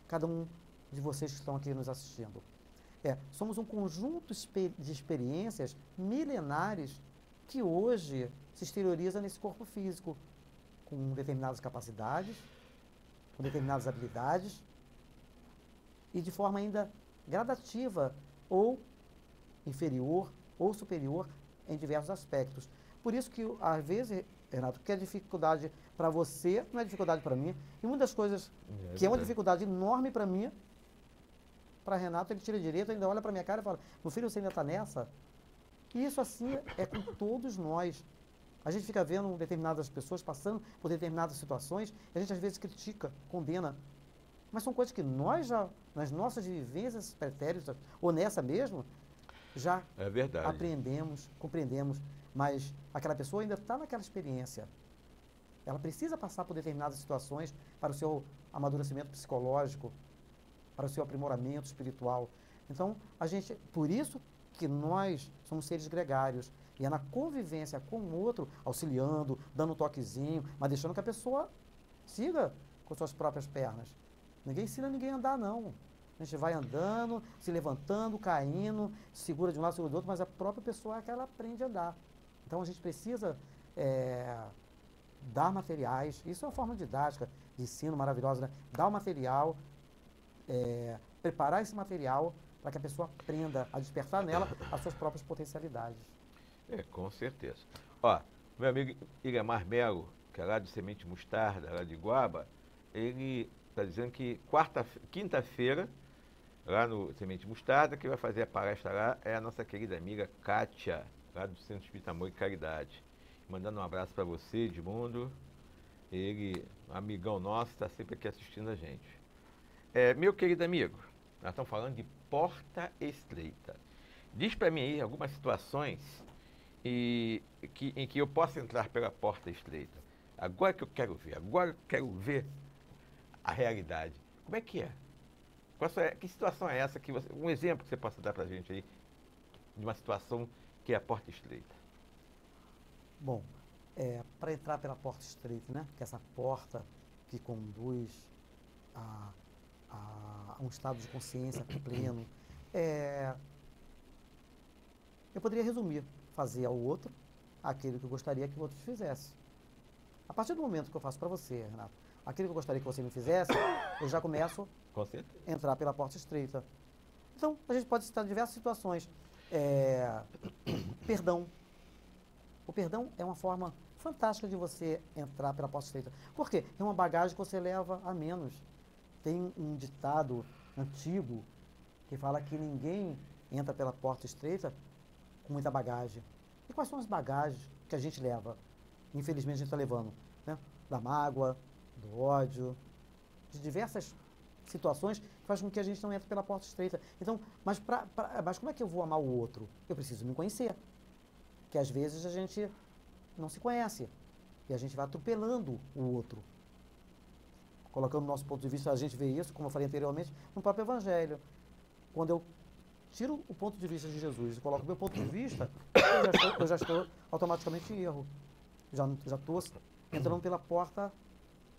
Cada um de vocês que estão aqui nos assistindo. Somos um conjunto de experiências milenares que hoje se exterioriza nesse corpo físico, com determinadas capacidades, com determinadas habilidades, e de forma ainda gradativa, ou inferior, ou superior, em diversos aspectos. Por isso que, às vezes, Renato, que é dificuldade para você, não é dificuldade para mim, e muitas coisas que é uma dificuldade enorme para mim, para Renato, ele tira direito, ainda olha para minha cara e fala, meu filho, você ainda está nessa? E isso, assim, é com todos nós. A gente fica vendo determinadas pessoas passando por determinadas situações, e a gente às vezes critica, condena. Mas são coisas que nós já, nas nossas vivências pretéritas, ou nessa mesmo, já aprendemos, compreendemos. Mas aquela pessoa ainda está naquela experiência. Ela precisa passar por determinadas situações para o seu amadurecimento psicológico, para o seu aprimoramento espiritual. Então, por isso que nós somos seres gregários. E é na convivência com o outro, auxiliando, dando um toquezinho, mas deixando que a pessoa siga com suas próprias pernas. Ninguém ensina ninguém a andar, não. A gente vai andando, se levantando, caindo, segura de um lado, segura do outro, mas a própria pessoa é que ela aprende a andar. Então a gente precisa dar materiais, isso é uma forma didática, de ensino maravilhosa, né? Dar o material, preparar esse material para que a pessoa aprenda a despertar nela as suas próprias potencialidades. Com certeza. Ó, meu amigo Igamar Melo, que é lá de Semente Mostarda, lá de Iguaba, ele está dizendo que quinta-feira, lá no Semente Mostarda, que vai fazer a palestra lá é a nossa querida amiga Kátia, lá do Centro Espírita Amor e Caridade. Mandando um abraço para você, Edmundo. Ele, amigão nosso, está sempre aqui assistindo a gente. Meu querido amigo, nós estamos falando de porta estreita. Diz para mim aí algumas situações em que eu posso entrar pela porta estreita. Agora que eu quero ver a realidade. Como é que é? Que situação é essa? Um exemplo que você possa dar para a gente aí de uma situação que é a porta estreita. Bom, para entrar pela porta estreita, né? Que é essa porta que conduz a um estado de consciência pleno, eu poderia resumir, fazer ao outro aquilo que eu gostaria que o outro fizesse. A partir do momento que eu faço para você, Renato, aquilo que eu gostaria que você me fizesse, eu já começo Com certeza. a entrar pela porta estreita. Então, a gente pode citar diversas situações. Perdão. O perdão é uma forma fantástica de você entrar pela porta estreita. Por quê? É uma bagagem que você leva a menos. Tem um ditado antigo que fala que ninguém entra pela porta estreita com muita bagagem. E quais são as bagagens que a gente leva? Infelizmente, a gente está levando, né? Da mágoa, do ódio, de diversas situações que fazem com que a gente não entre pela porta estreita. Então, mas como é que eu vou amar o outro? Eu preciso me conhecer. Que às vezes a gente não se conhece. E a gente vai atropelando o outro. Colocando o nosso ponto de vista, a gente vê isso, como eu falei anteriormente, no próprio Evangelho. Quando eu tiro o ponto de vista de Jesus e coloco o meu ponto de vista, eu já estou automaticamente em erro. Já estou entrando pela porta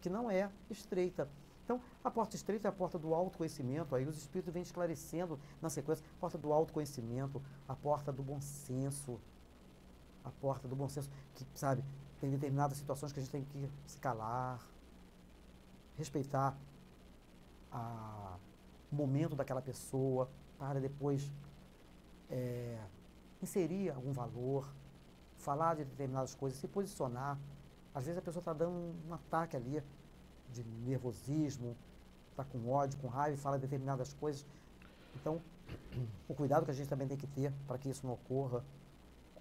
que não é estreita. Então, a porta estreita é a porta do autoconhecimento, aí os Espíritos vêm esclarecendo na sequência, a porta do autoconhecimento, a porta do bom senso, a porta do bom senso, que, sabe, tem determinadas situações que a gente tem que se calar, respeitar o momento daquela pessoa, para depois inserir algum valor, falar de determinadas coisas, se posicionar. Às vezes a pessoa está dando um ataque ali de nervosismo, está com ódio, com raiva e fala determinadas coisas. Então, o cuidado que a gente também tem que ter para que isso não ocorra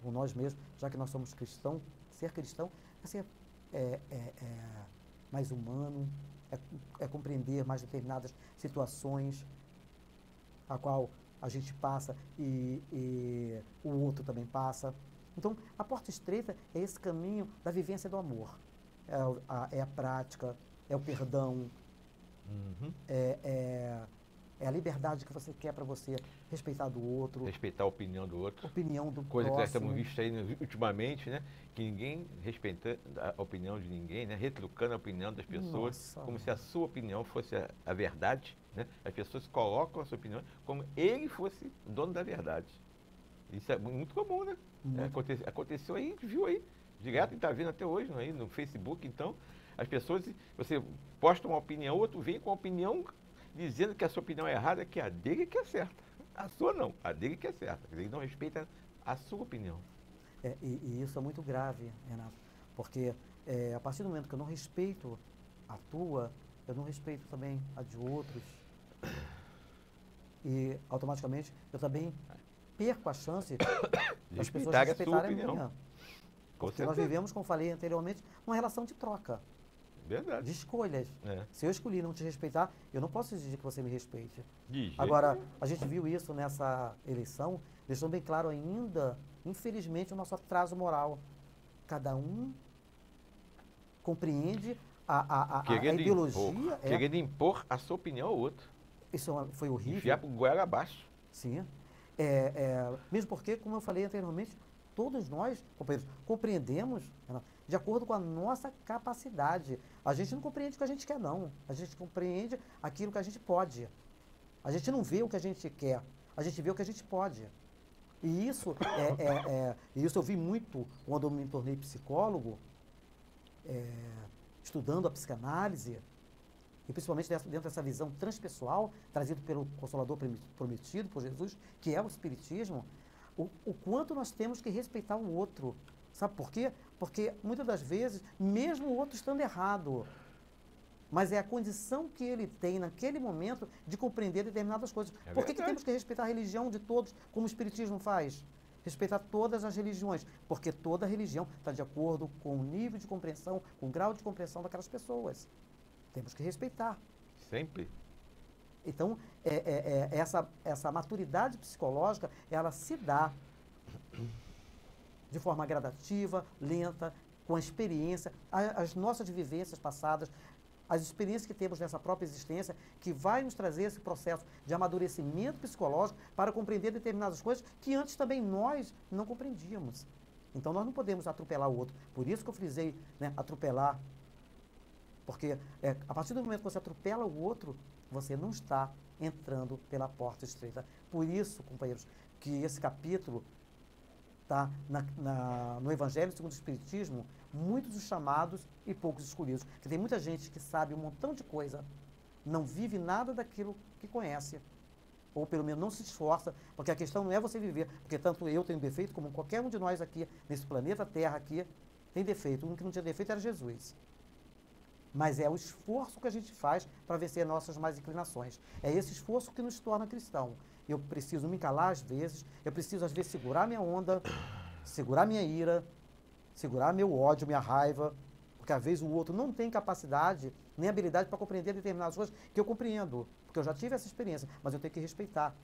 com nós mesmos, já que nós somos cristãos. Ser cristão é ser mais humano, é compreender mais determinadas situações a qual a gente passa e o outro também passa. Então, a porta estreita é esse caminho da vivência do amor. É a prática, é o perdão, é a liberdade que você quer para você respeitar do outro. Respeitar a opinião do outro. Opinião do Coisa próximo. que nós temos visto aí ultimamente, né? Que ninguém respeita a opinião de ninguém, né? Retrucando a opinião das pessoas, Nossa, como se a sua opinião fosse a verdade, né? As pessoas colocam a sua opinião como ele fosse o dono da verdade. Isso é muito comum, né? Aconteceu aí, viu aí, direto, e está vendo até hoje aí no Facebook. Então, as pessoas, você posta uma opinião, o outro vem com a opinião dizendo que a sua opinião é errada, que a dele que é certa. A sua não, a dele que é certa. Ele não respeita a sua opinião. E isso é muito grave, Renato, porque a partir do momento que eu não respeito a tua, eu não respeito também a de outros. E automaticamente eu também perco a chance das pessoas respeitarem a minha. Porque nós vivemos, como falei anteriormente, uma relação de troca. Verdade. De escolhas. Se eu escolhi não te respeitar, eu não posso exigir que você me respeite. Agora, a gente viu isso nessa eleição, deixou bem claro ainda, infelizmente, o nosso atraso moral. Cada um compreende a ideologia. Querendo impor a sua opinião ao outro. Isso foi horrível. Enfiar para o goela abaixo. Sim. Mesmo porque, como eu falei anteriormente, todos nós, companheiros, compreendemos de acordo com a nossa capacidade. A gente não compreende o que a gente quer, não. A gente compreende aquilo que a gente pode. A gente não vê o que a gente quer. A gente vê o que a gente pode. E isso, isso eu vi muito quando eu me tornei psicólogo, estudando a psicanálise, e principalmente dentro dessa visão transpessoal, trazido pelo Consolador prometido por Jesus, que é o Espiritismo, o quanto nós temos que respeitar o outro. Sabe por quê? Porque muitas das vezes, mesmo o outro estando errado, mas é a condição que ele tem naquele momento de compreender determinadas coisas. Por que temos que respeitar a religião de todos, como o Espiritismo faz? Respeitar todas as religiões, porque toda religião está de acordo com o nível de compreensão, com o grau de compreensão daquelas pessoas. Temos que respeitar. Sempre. Então, essa maturidade psicológica, ela se dá de forma gradativa, lenta, com a experiência, as nossas vivências passadas, as experiências que temos nessa própria existência, que vai nos trazer esse processo de amadurecimento psicológico para compreender determinadas coisas que antes também nós não compreendíamos. Então, nós não podemos atropelar o outro. Por isso que eu frisei, né, atropelar. Porque a partir do momento que você atropela o outro, você não está entrando pela porta estreita. Por isso, companheiros, que esse capítulo tá? No Evangelho segundo o Espiritismo, muitos os chamados e poucos os escolhidos. Porque tem muita gente que sabe um montão de coisa, não vive nada daquilo que conhece, ou pelo menos não se esforça, porque a questão não é você viver, porque tanto eu tenho defeito, como qualquer um de nós aqui, nesse planeta Terra aqui, tem defeito. O único que não tinha defeito era Jesus. Mas é o esforço que a gente faz para vencer nossas más inclinações. É esse esforço que nos torna cristão. Eu preciso me calar às vezes, eu preciso às vezes segurar minha onda, segurar minha ira, segurar meu ódio, minha raiva, porque às vezes o outro não tem capacidade nem habilidade para compreender determinadas coisas que eu compreendo, porque eu já tive essa experiência, mas eu tenho que respeitar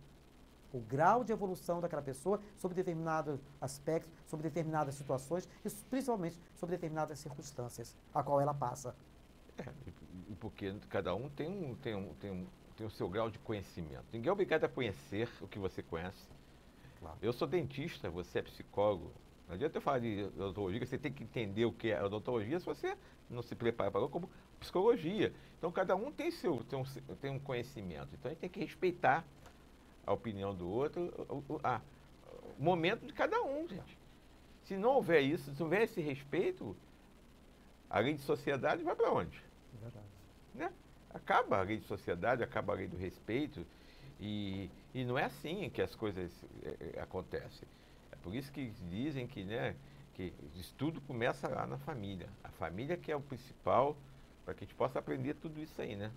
o grau de evolução daquela pessoa sobre determinados aspectos, sobre determinadas situações e principalmente sobre determinadas circunstâncias a qual ela passa. Porque cada um tem o seu grau de conhecimento. Ninguém é obrigado a conhecer o que você conhece. Claro. Eu sou dentista, você é psicólogo. Não adianta eu falar de odontologia, você tem que entender o que é odontologia se você não se prepara para ela como psicologia. Então, cada um tem um conhecimento. Então, a gente tem que respeitar a opinião do outro, o momento de cada um, gente. Se não houver isso, se não houver esse respeito, a lei de sociedade vai para onde? É verdade. Né? Acaba a lei de sociedade, acaba a lei do respeito, e não é assim que as coisas acontecem. É por isso que dizem que, né, que isso tudo começa lá na família. A família que é o principal para que a gente possa aprender tudo isso aí, né?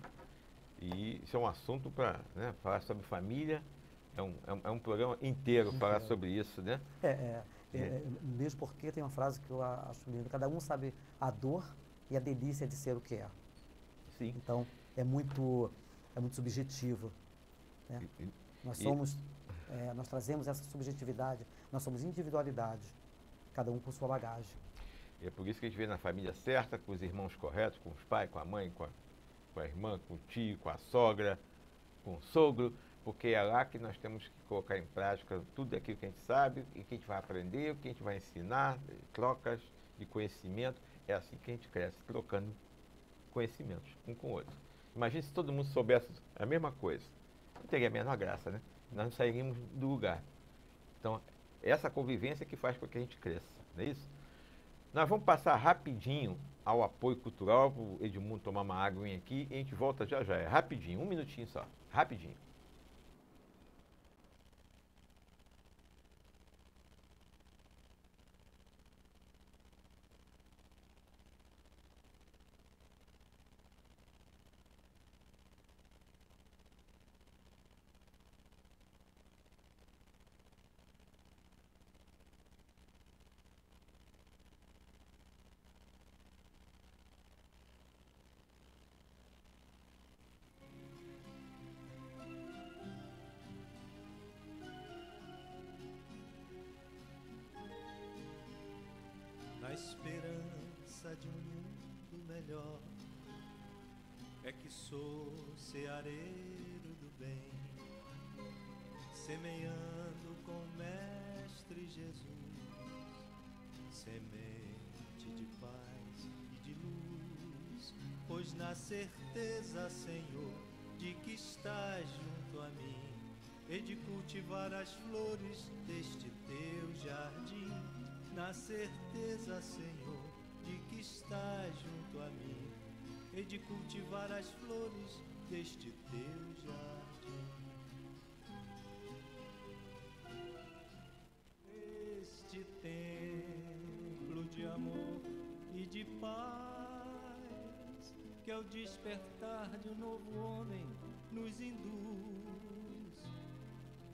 E isso é um assunto para, né, falar sobre família, é um programa inteiro falar sobre isso, né? Mesmo porque tem uma frase que eu acho linda: cada um sabe a dor e a delícia de ser o que é. Sim. Então, é muito subjetivo. Né? Nós trazemos essa subjetividade, nós somos individualidade, cada um com sua bagagem. É por isso que a gente vê na família certa, com os irmãos corretos, com os pais, com a mãe, com a irmã, com o tio, com a sogra, com o sogro, porque é lá que nós temos que colocar em prática tudo aquilo que a gente sabe e que a gente vai aprender, o que a gente vai ensinar, trocas de conhecimento. É assim que a gente cresce, trocando conhecimentos um com o outro. Imagina se todo mundo soubesse a mesma coisa. Não teria a menor graça, né? Nós não sairíamos do lugar. Então, essa convivência que faz com que a gente cresça, não é isso? Nós vamos passar rapidinho ao apoio cultural, para o Edmundo tomar uma aguinha aqui, e a gente volta já já. É rapidinho, 1 minutinho só. Rapidinho. Na esperança de um mundo melhor, é que sou ceareiro do bem, semeando com o Mestre Jesus, semente de paz e de luz, pois na certeza, Senhor, de que estás junto a mim, e de cultivar as flores deste teu jardim. Na certeza, Senhor, de que estás junto a mim, e de cultivar as flores deste teu jardim. Este templo de amor e de paz, que ao despertar de um novo homem nos induz,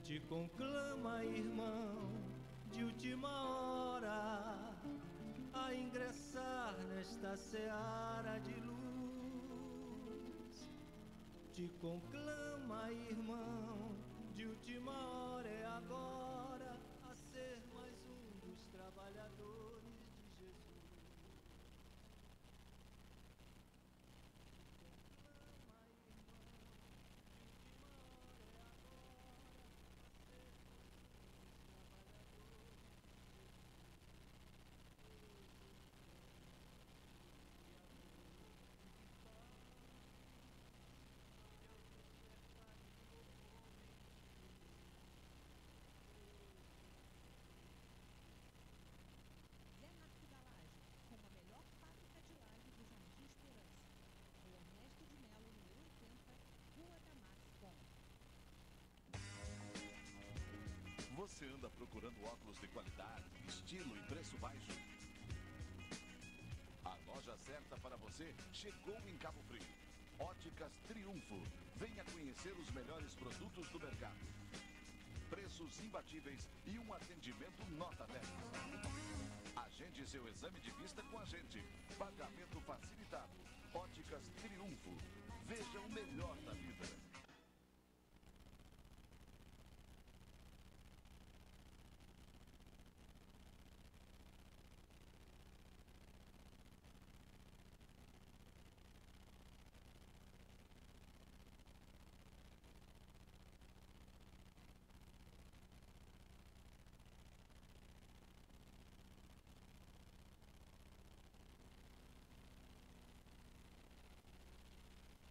te conclama, irmão, de última hora, a ingressar nesta seara de luz. Te conclama, irmão, de última hora, é agora, a ser mais um dos trabalhadores de Jesus. Você anda procurando óculos de qualidade, estilo e preço baixo? A loja certa para você chegou em Cabo Frio. Óticas Triunfo. Venha conhecer os melhores produtos do mercado. Preços imbatíveis e um atendimento nota 10. Agende seu exame de vista com a gente. Pagamento facilitado. Óticas Triunfo. Veja o melhor da vida.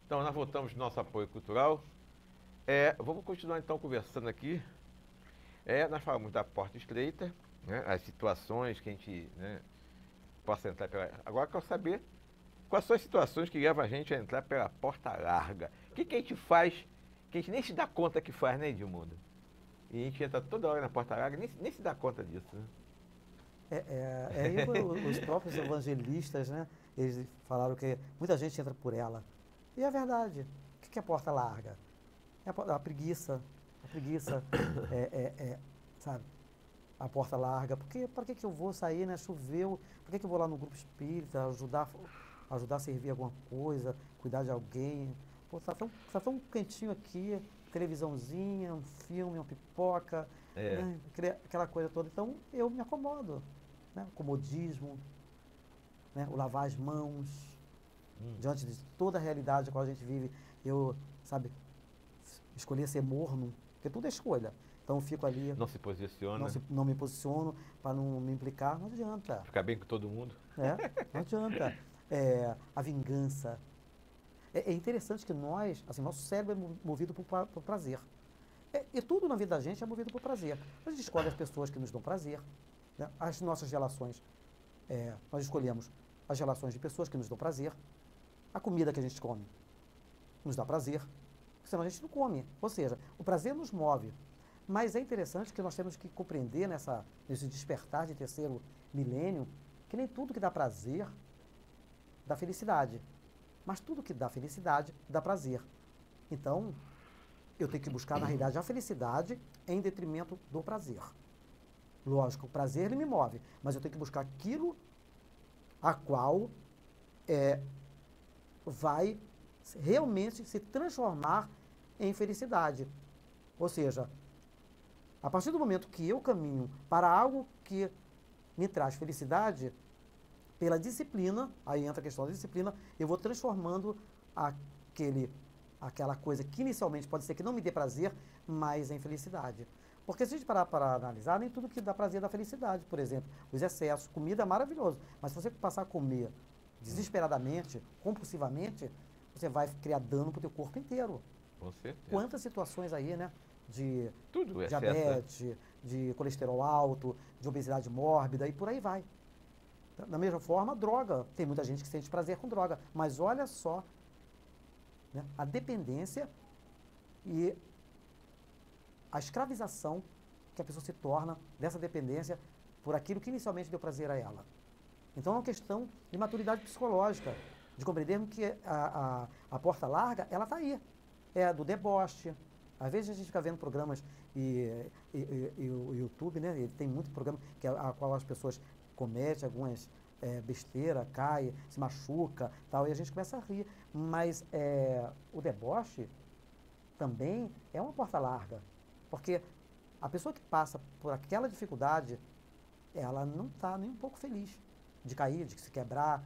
Então, nós voltamos do nosso apoio cultural. Vamos continuar, então, conversando aqui. Nós falamos da porta estreita, né, as situações que a gente, né, possa entrar pela... Agora, eu quero saber quais são as situações que levam a gente a entrar pela porta larga. O que a gente faz que a gente nem se dá conta que faz, né, Edmundo? E a gente entra toda hora na porta larga, nem se dá conta disso, né? Os próprios evangelistas, né, eles falaram que muita gente entra por ela. E é verdade. O que é porta larga? É a preguiça. A preguiça sabe? A porta larga. Porque para que eu vou sair, né? Choveu. Para que eu vou lá no grupo espírita, ajudar a servir alguma coisa, cuidar de alguém? Pô, tá tão quentinho aqui, televisãozinha, um filme, uma pipoca, né? Aquela coisa toda. Então eu me acomodo. Né? O comodismo, né? O lavar as mãos. Diante de toda a realidade a qual a gente vive, eu, sabe, escolher ser morno, porque tudo é escolha. Então eu fico ali. Não se posiciona. Não me posiciono para não me implicar, não adianta. Ficar bem com todo mundo. Não adianta. A vingança. É interessante que nosso cérebro é movido por prazer. E tudo na vida da gente é movido por prazer. A gente escolhe as pessoas que nos dão prazer. Né? As nossas relações, nós escolhemos as relações de pessoas que nos dão prazer. A comida que a gente come nos dá prazer, senão a gente não come. Ou seja, o prazer nos move. Mas é interessante que nós temos que compreender nesse despertar de terceiro milênio que nem tudo que dá prazer dá felicidade. Mas tudo que dá felicidade dá prazer. Então, eu tenho que buscar, na realidade, a felicidade em detrimento do prazer. Lógico, o prazer ele me move, mas eu tenho que buscar aquilo a qual vai realmente se transformar em felicidade. Ou seja, a partir do momento que eu caminho para algo que me traz felicidade, pela disciplina, aí entra a questão da disciplina, eu vou transformando aquela coisa que inicialmente pode ser que não me dê prazer, mas em felicidade. Porque se a gente parar para analisar, nem tudo que dá prazer dá felicidade. Por exemplo, os excessos, comida é maravilhoso, mas se você passar a comer desesperadamente, compulsivamente, você vai criar dano para o teu corpo inteiro. Com certeza. Quantas situações aí, né? De tudo, diabetes, de colesterol alto, de obesidade mórbida e por aí vai. Da mesma forma, droga. Tem muita gente que sente prazer com droga, mas olha só, né, a dependência e a escravização que a pessoa se torna dessa dependência por aquilo que inicialmente deu prazer a ela. Então é uma questão de maturidade psicológica, de compreendermos que a porta larga, ela está aí. É do deboche. Às vezes a gente fica vendo programas e o YouTube, né, ele tem muito programa a qual as pessoas cometem algumas besteira, cai, se machuca, tal, e a gente começa a rir. Mas o deboche também é uma porta larga. Porque a pessoa que passa por aquela dificuldade, ela não está nem um pouco feliz de cair, de se quebrar,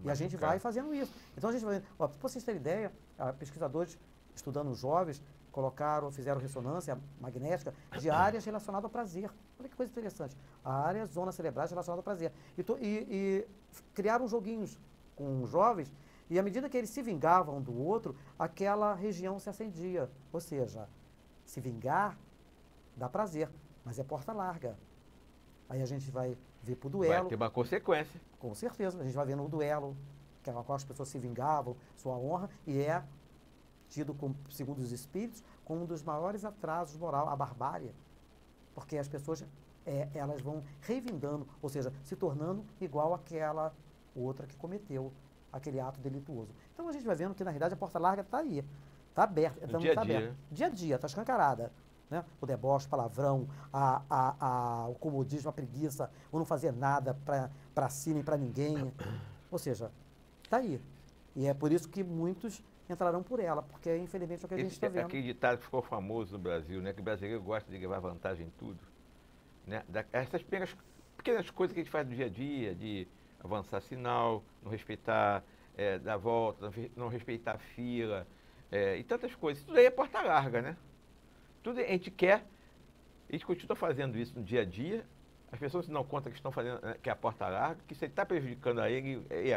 e a gente vai fazendo isso. Então a gente vai, para vocês terem ideia, pesquisadores estudando os jovens fizeram ressonância magnética de áreas relacionadas ao prazer. Olha que coisa interessante. Áreas, zonas cerebrais relacionadas ao prazer. E criaram joguinhos com os jovens, e à medida que eles se vingavam um do outro, aquela região se acendia. Ou seja, se vingar dá prazer, mas é porta larga. Aí a gente vai ver para o duelo. Vai ter uma consequência. Com certeza. A gente vai ver no duelo, que é a qual as pessoas se vingavam, sua honra, e é tido, segundo os espíritos, como um dos maiores atrasos moral, a barbárie. porque as pessoas elas vão reivindando, ou seja, se tornando igual àquela outra que cometeu aquele ato delituoso. Então a gente vai vendo que, na realidade, a porta larga está aí, está aberta. No dia a dia, aberta. Dia a dia, está escancarada. Né? O deboche, o palavrão, o comodismo, a preguiça, o não fazer nada para si nem para ninguém. Ou seja, está aí. E é por isso que muitos entrarão por ela, porque infelizmente é o que a gente está vendo. Aquele ditado que ficou famoso no Brasil, né, que o brasileiro gosta de levar vantagem em tudo. Né? Essas pequenas coisas que a gente faz no dia a dia, de avançar sinal, não respeitar, dar volta, não respeitar a fila, e tantas coisas. Tudo aí é porta larga, né? Tudo a gente quer, a gente continua fazendo isso no dia a dia, as pessoas se dão conta que estão fazendo, que é a porta larga, que você está prejudicando a ele e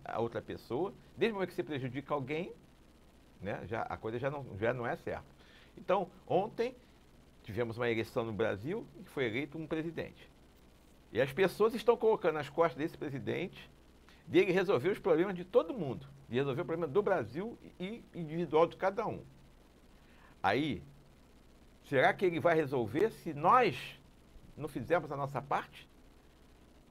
a outra pessoa, desde o momento que você prejudica alguém, né, a coisa já não é certa. Então, ontem tivemos uma eleição no Brasil e foi eleito um presidente. E as pessoas estão colocando nas costas desse presidente dele resolver os problemas de todo mundo, de resolver o problema do Brasil e individual de cada um. Aí, será que ele vai resolver se nós não fizermos a nossa parte?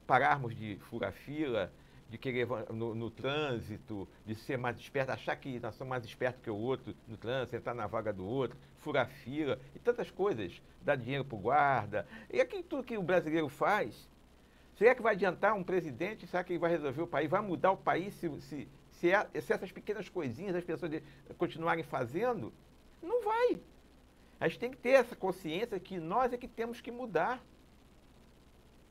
Pararmos de furar fila, de querer no trânsito, de ser mais esperto, achar que nós somos mais espertos que o outro no trânsito, entrar na vaga do outro, furar fila e tantas coisas, dar dinheiro para o guarda. E aquilo tudo que o brasileiro faz, será que vai adiantar um presidente? Será que ele vai resolver o país? Vai mudar o país se essas pequenas coisinhas as pessoas continuarem fazendo? Não vai. A gente tem que ter essa consciência que nós é que temos que mudar.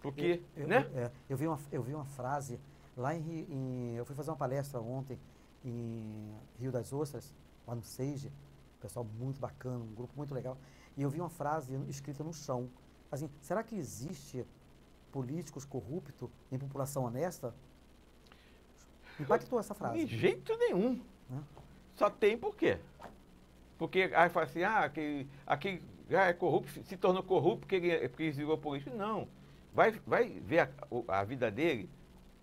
Porque, né? Eu vi uma frase lá eu fui fazer uma palestra ontem em Rio das Ostras, lá no SEIGE, pessoal muito bacana, um grupo muito legal, e eu vi uma frase escrita no chão, assim, será que existe políticos corruptos em população honesta? Impactou essa frase. De jeito nenhum. Só tem por quê? Porque aí fala assim, aquele é corrupto, se tornou corrupto porque ele virou político. Não. Vai ver a vida dele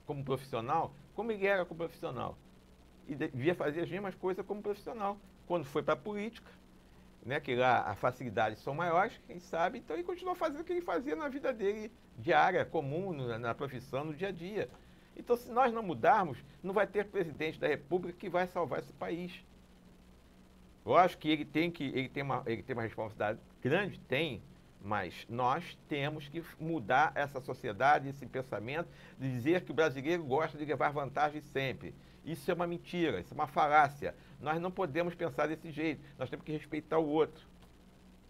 como profissional, como ele era como profissional. E devia fazer as mesmas coisas como profissional. Quando foi para a política, né, que lá as facilidades são maiores, quem sabe, então ele continuou fazendo o que ele fazia na vida dele diária, comum, na profissão, no dia a dia. Então, se nós não mudarmos, não vai ter presidente da República que vai salvar esse país. Lógico que ele tem uma responsabilidade grande, tem, mas nós temos que mudar essa sociedade, esse pensamento, de dizer que o brasileiro gosta de levar vantagem sempre. Isso é uma mentira, isso é uma falácia. Nós não podemos pensar desse jeito, nós temos que respeitar o outro.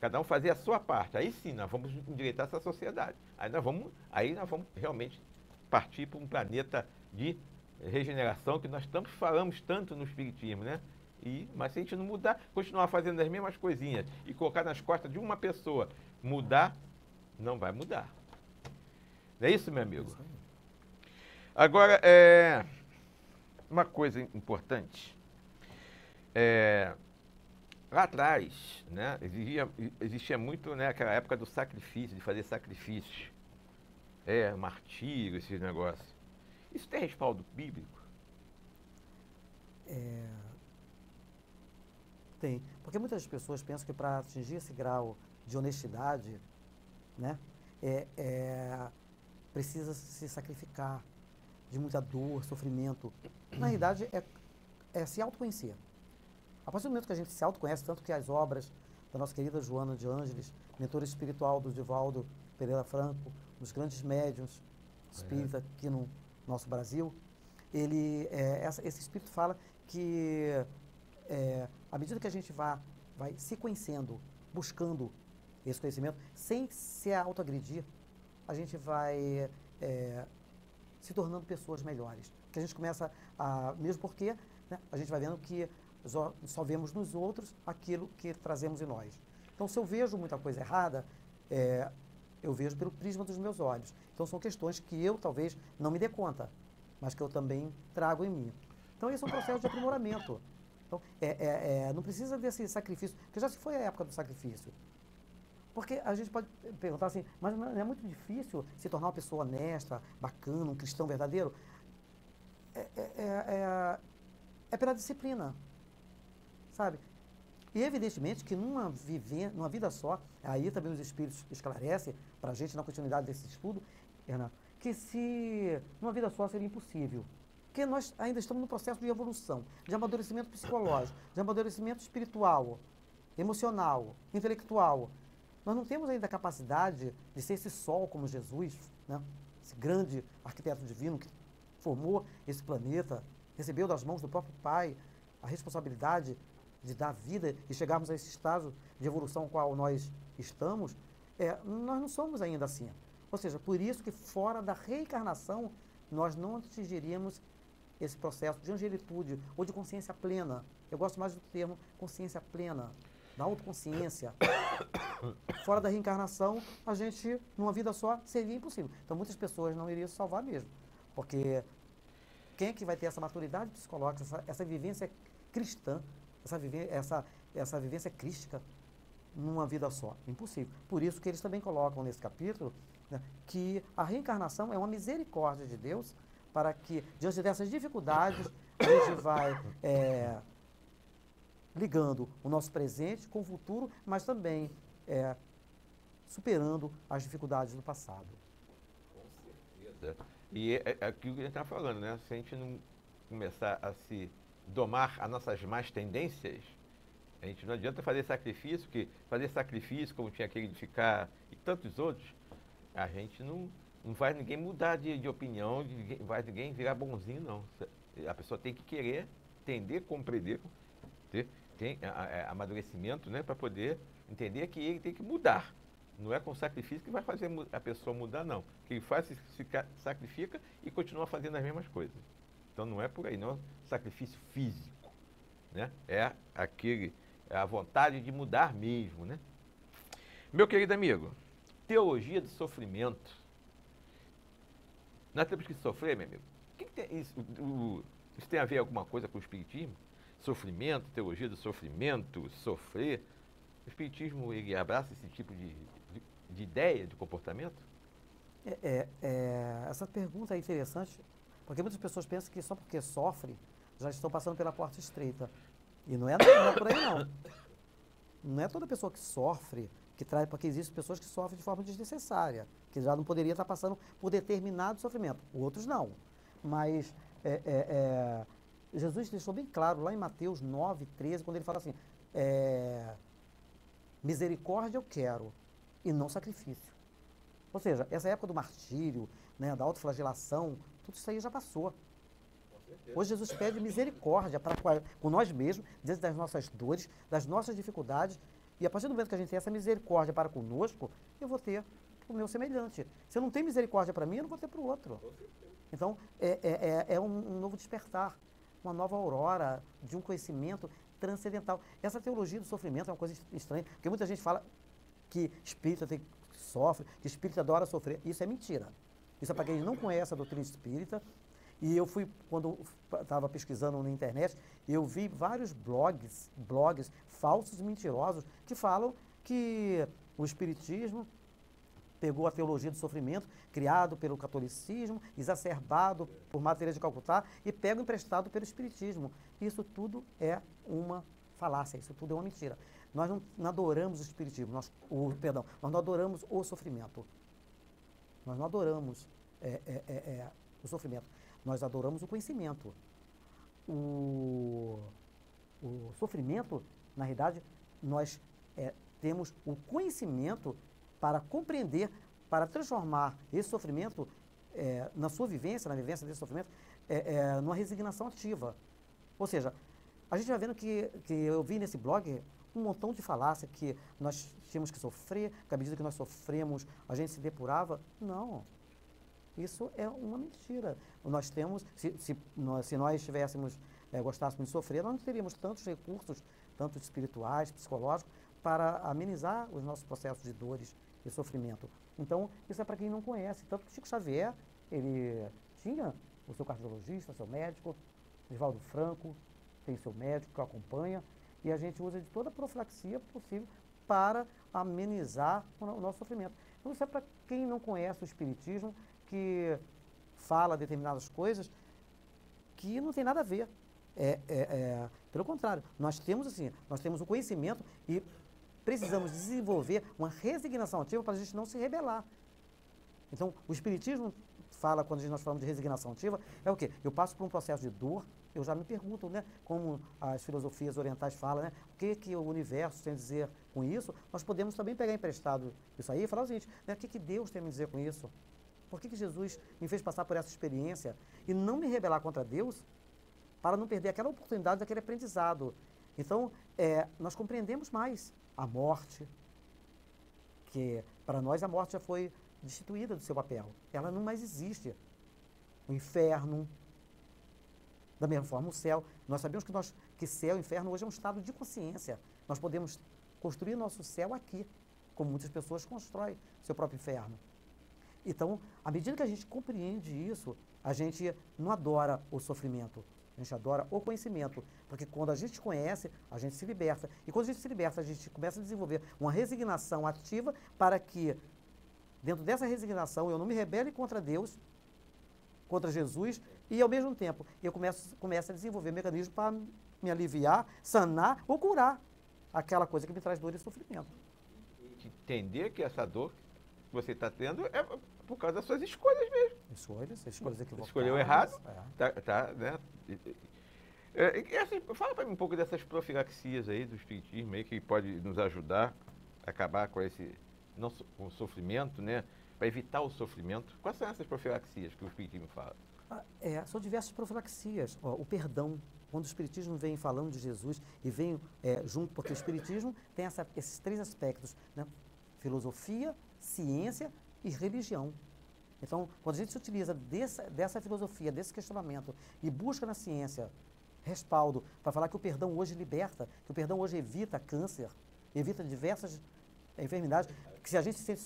Cada um fazer a sua parte. Aí sim, nós vamos endireitar essa sociedade. Aí nós vamos realmente partir para um planeta de regeneração que nós falamos tanto no espiritismo, né? Mas se a gente não mudar, continuar fazendo as mesmas coisinhas e colocar nas costas de uma pessoa, mudar, não vai mudar. Não é isso, meu amigo? Agora, uma coisa importante. Lá atrás, né, existia muito, né, aquela época do sacrifício, de fazer sacrifício. Martírio, esses negócios. Isso tem respaldo bíblico? Tem. Porque muitas pessoas pensam que para atingir esse grau de honestidade, né, precisa se sacrificar de muita dor, sofrimento. Na realidade, é se autoconhecer. A partir do momento que a gente se autoconhece, tanto que as obras da nossa querida Joana de Ângeles, mentora espiritual do Divaldo Pereira Franco, dos grandes médiuns espíritas aqui no nosso Brasil, esse espírito fala que à medida que a gente vai se conhecendo, buscando esse conhecimento, sem se autoagredir, a gente vai se tornando pessoas melhores. Que a gente começa mesmo porque, né, a gente vai vendo que só vemos nos outros aquilo que trazemos em nós. Então, se eu vejo muita coisa errada, eu vejo pelo prisma dos meus olhos. Então, são questões que eu talvez não me dê conta, mas que eu também trago em mim. Então, esse é um processo de aprimoramento. Então, não precisa desse sacrifício, porque já se foi a época do sacrifício. Porque a gente pode perguntar assim, mas não é muito difícil se tornar uma pessoa honesta, bacana, um cristão verdadeiro? É pela disciplina, sabe? E evidentemente que numa vida só, aí também os espíritos esclarecem para a gente na continuidade desse estudo, Renato, que se numa vida só seria impossível. Porque nós ainda estamos no processo de evolução, de amadurecimento psicológico, de amadurecimento espiritual, emocional, intelectual. Nós não temos ainda a capacidade de ser esse sol como Jesus, né? Esse grande arquiteto divino que formou esse planeta, recebeu das mãos do próprio Pai a responsabilidade de dar vida e chegarmos a esse estágio de evolução ao qual nós estamos. Nós não somos ainda assim. Ou seja, por isso que fora da reencarnação nós não atingiríamos esse processo de angelitude ou de consciência plena. Eu gosto mais do termo consciência plena, da autoconsciência. Fora da reencarnação, a gente, numa vida só, seria impossível. Então, muitas pessoas não iriam se salvar mesmo. Porque quem é que vai ter essa maturidade psicológica, essa vivência cristã, essa vivência crística numa vida só? Impossível. Por isso que eles também colocam nesse capítulo, né, que a reencarnação é uma misericórdia de Deus para que, diante dessas dificuldades, a gente vai ligando o nosso presente com o futuro, mas também superando as dificuldades do passado. Com certeza. E é aquilo que a gente está falando, né? Se a gente não começar a se domar as nossas más tendências, a gente não adianta fazer sacrifício, porque fazer sacrifício, como tinha aquele de ficar e tantos outros, a gente não faz ninguém mudar de opinião, não faz ninguém virar bonzinho, não. A pessoa tem que querer, entender, compreender, tem amadurecimento, né, para poder entender que ele tem que mudar. Não é com sacrifício que vai fazer a pessoa mudar, não. O que ele faz, se sacrifica e continua fazendo as mesmas coisas. Então não é por aí, não é um sacrifício físico, né? É a vontade de mudar mesmo, né? Meu querido amigo, teologia do sofrimento. Nós temos que sofrer, meu amigo. O que tem isso tem a ver alguma coisa com o espiritismo? Sofrimento, teologia do sofrimento, sofrer. O espiritismo, ele abraça esse tipo de ideia, de comportamento? Essa pergunta é interessante, porque muitas pessoas pensam que só porque sofre, já estão passando pela porta estreita. E não é por aí, não. Não é toda pessoa que sofre, que traz, porque existem pessoas que sofrem de forma desnecessária, que já não poderia estar passando por determinado sofrimento. Outros não. Mas Jesus deixou bem claro lá em Mateus 9:13, quando ele fala assim, misericórdia eu quero, e não sacrifício. Ou seja, essa época do martírio, né, da autoflagelação, tudo isso aí já passou. Hoje Jesus pede misericórdia para com nós mesmos, diante das nossas dores, das nossas dificuldades, e a partir do momento que a gente tem essa misericórdia para conosco, eu vou ter o meu semelhante. Se eu não tenho misericórdia para mim, eu não vou ter para o outro. Então, é um novo despertar, uma nova aurora de um conhecimento transcendental. Essa teologia do sofrimento é uma coisa estranha, porque muita gente fala que espírita sofre, que espírita adora sofrer. Isso é mentira. Isso é para quem não conhece a doutrina espírita. E eu quando estava pesquisando na internet, eu vi vários blogs falsos e mentirosos que falam que o espiritismo pegou a teologia do sofrimento, criado pelo catolicismo, exacerbado por Madre Teresa de Calcutá, e pega emprestado pelo espiritismo. Isso tudo é uma falácia, isso tudo é uma mentira. Nós não adoramos o espiritismo, nós não adoramos o sofrimento. Nós não adoramos o sofrimento. Nós adoramos o conhecimento. O sofrimento, na realidade, nós temos o conhecimento para compreender, para transformar esse sofrimento na sua vivência, na vivência desse sofrimento, numa resignação ativa. Ou seja, a gente vai vendo que eu vi nesse blog um montão de falácia, que nós tínhamos que sofrer, que à medida que nós sofremos, a gente se depurava. Não. Isso é uma mentira. Nós temos, se nós gostássemos de sofrer, nós não teríamos tantos recursos, tanto espirituais, psicológicos, para amenizar os nossos processos de dores e sofrimento. Então, isso é para quem não conhece. Tanto que Chico Xavier, ele tinha o seu cardiologista, seu médico, Oswaldo Franco, tem seu médico que o acompanha, e a gente usa de toda a profilaxia possível para amenizar o nosso sofrimento. Então, isso é para quem não conhece o espiritismo, que fala determinadas coisas que não tem nada a ver. Pelo contrário, nós temos o conhecimento e precisamos desenvolver uma resignação ativa para a gente não se rebelar. Então, o Espiritismo fala, quando nós falamos de resignação ativa, é o quê? Eu passo por um processo de dor, eu já me pergunto, né, como as filosofias orientais falam, né, o que o universo tem a dizer com isso. Nós podemos também pegar emprestado isso aí e falar o seguinte, né, o que Deus tem a me dizer com isso? Por que Jesus me fez passar por essa experiência e não me rebelar contra Deus para não perder aquela oportunidade daquele aprendizado? Então, nós compreendemos mais a morte, que para nós a morte já foi destituída do seu papel. Ela não mais existe. O inferno, da mesma forma o céu. Nós sabemos que céu e inferno hoje é um estado de consciência. Nós podemos construir nosso céu aqui, como muitas pessoas constroem seu próprio inferno. Então, à medida que a gente compreende isso, a gente não adora o sofrimento, a gente adora o conhecimento, porque quando a gente conhece, a gente se liberta. E quando a gente se liberta, a gente começa a desenvolver uma resignação ativa para que, dentro dessa resignação, eu não me rebele contra Deus, contra Jesus, e ao mesmo tempo eu começo a desenvolver mecanismos para me aliviar, sanar ou curar aquela coisa que me traz dor e sofrimento. Entender que essa dor que você está tendo é por causa das suas escolhas mesmo. Escolhas equivocadas. Escolheu errado, né? E assim, fala para mim um pouco dessas profilaxias aí do espiritismo aí, que pode nos ajudar a acabar com com o sofrimento, né? Para evitar o sofrimento. Quais são essas profilaxias que o espiritismo fala? São diversas profilaxias. O perdão. Quando o Espiritismo vem falando de Jesus e vem junto, porque o Espiritismo tem esses três aspectos, né? Filosofia, ciência e religião. Então, quando a gente se utiliza dessa filosofia, desse questionamento e busca na ciência respaldo para falar que o perdão hoje liberta, que o perdão hoje evita câncer, evita diversas enfermidades, que se a gente se sente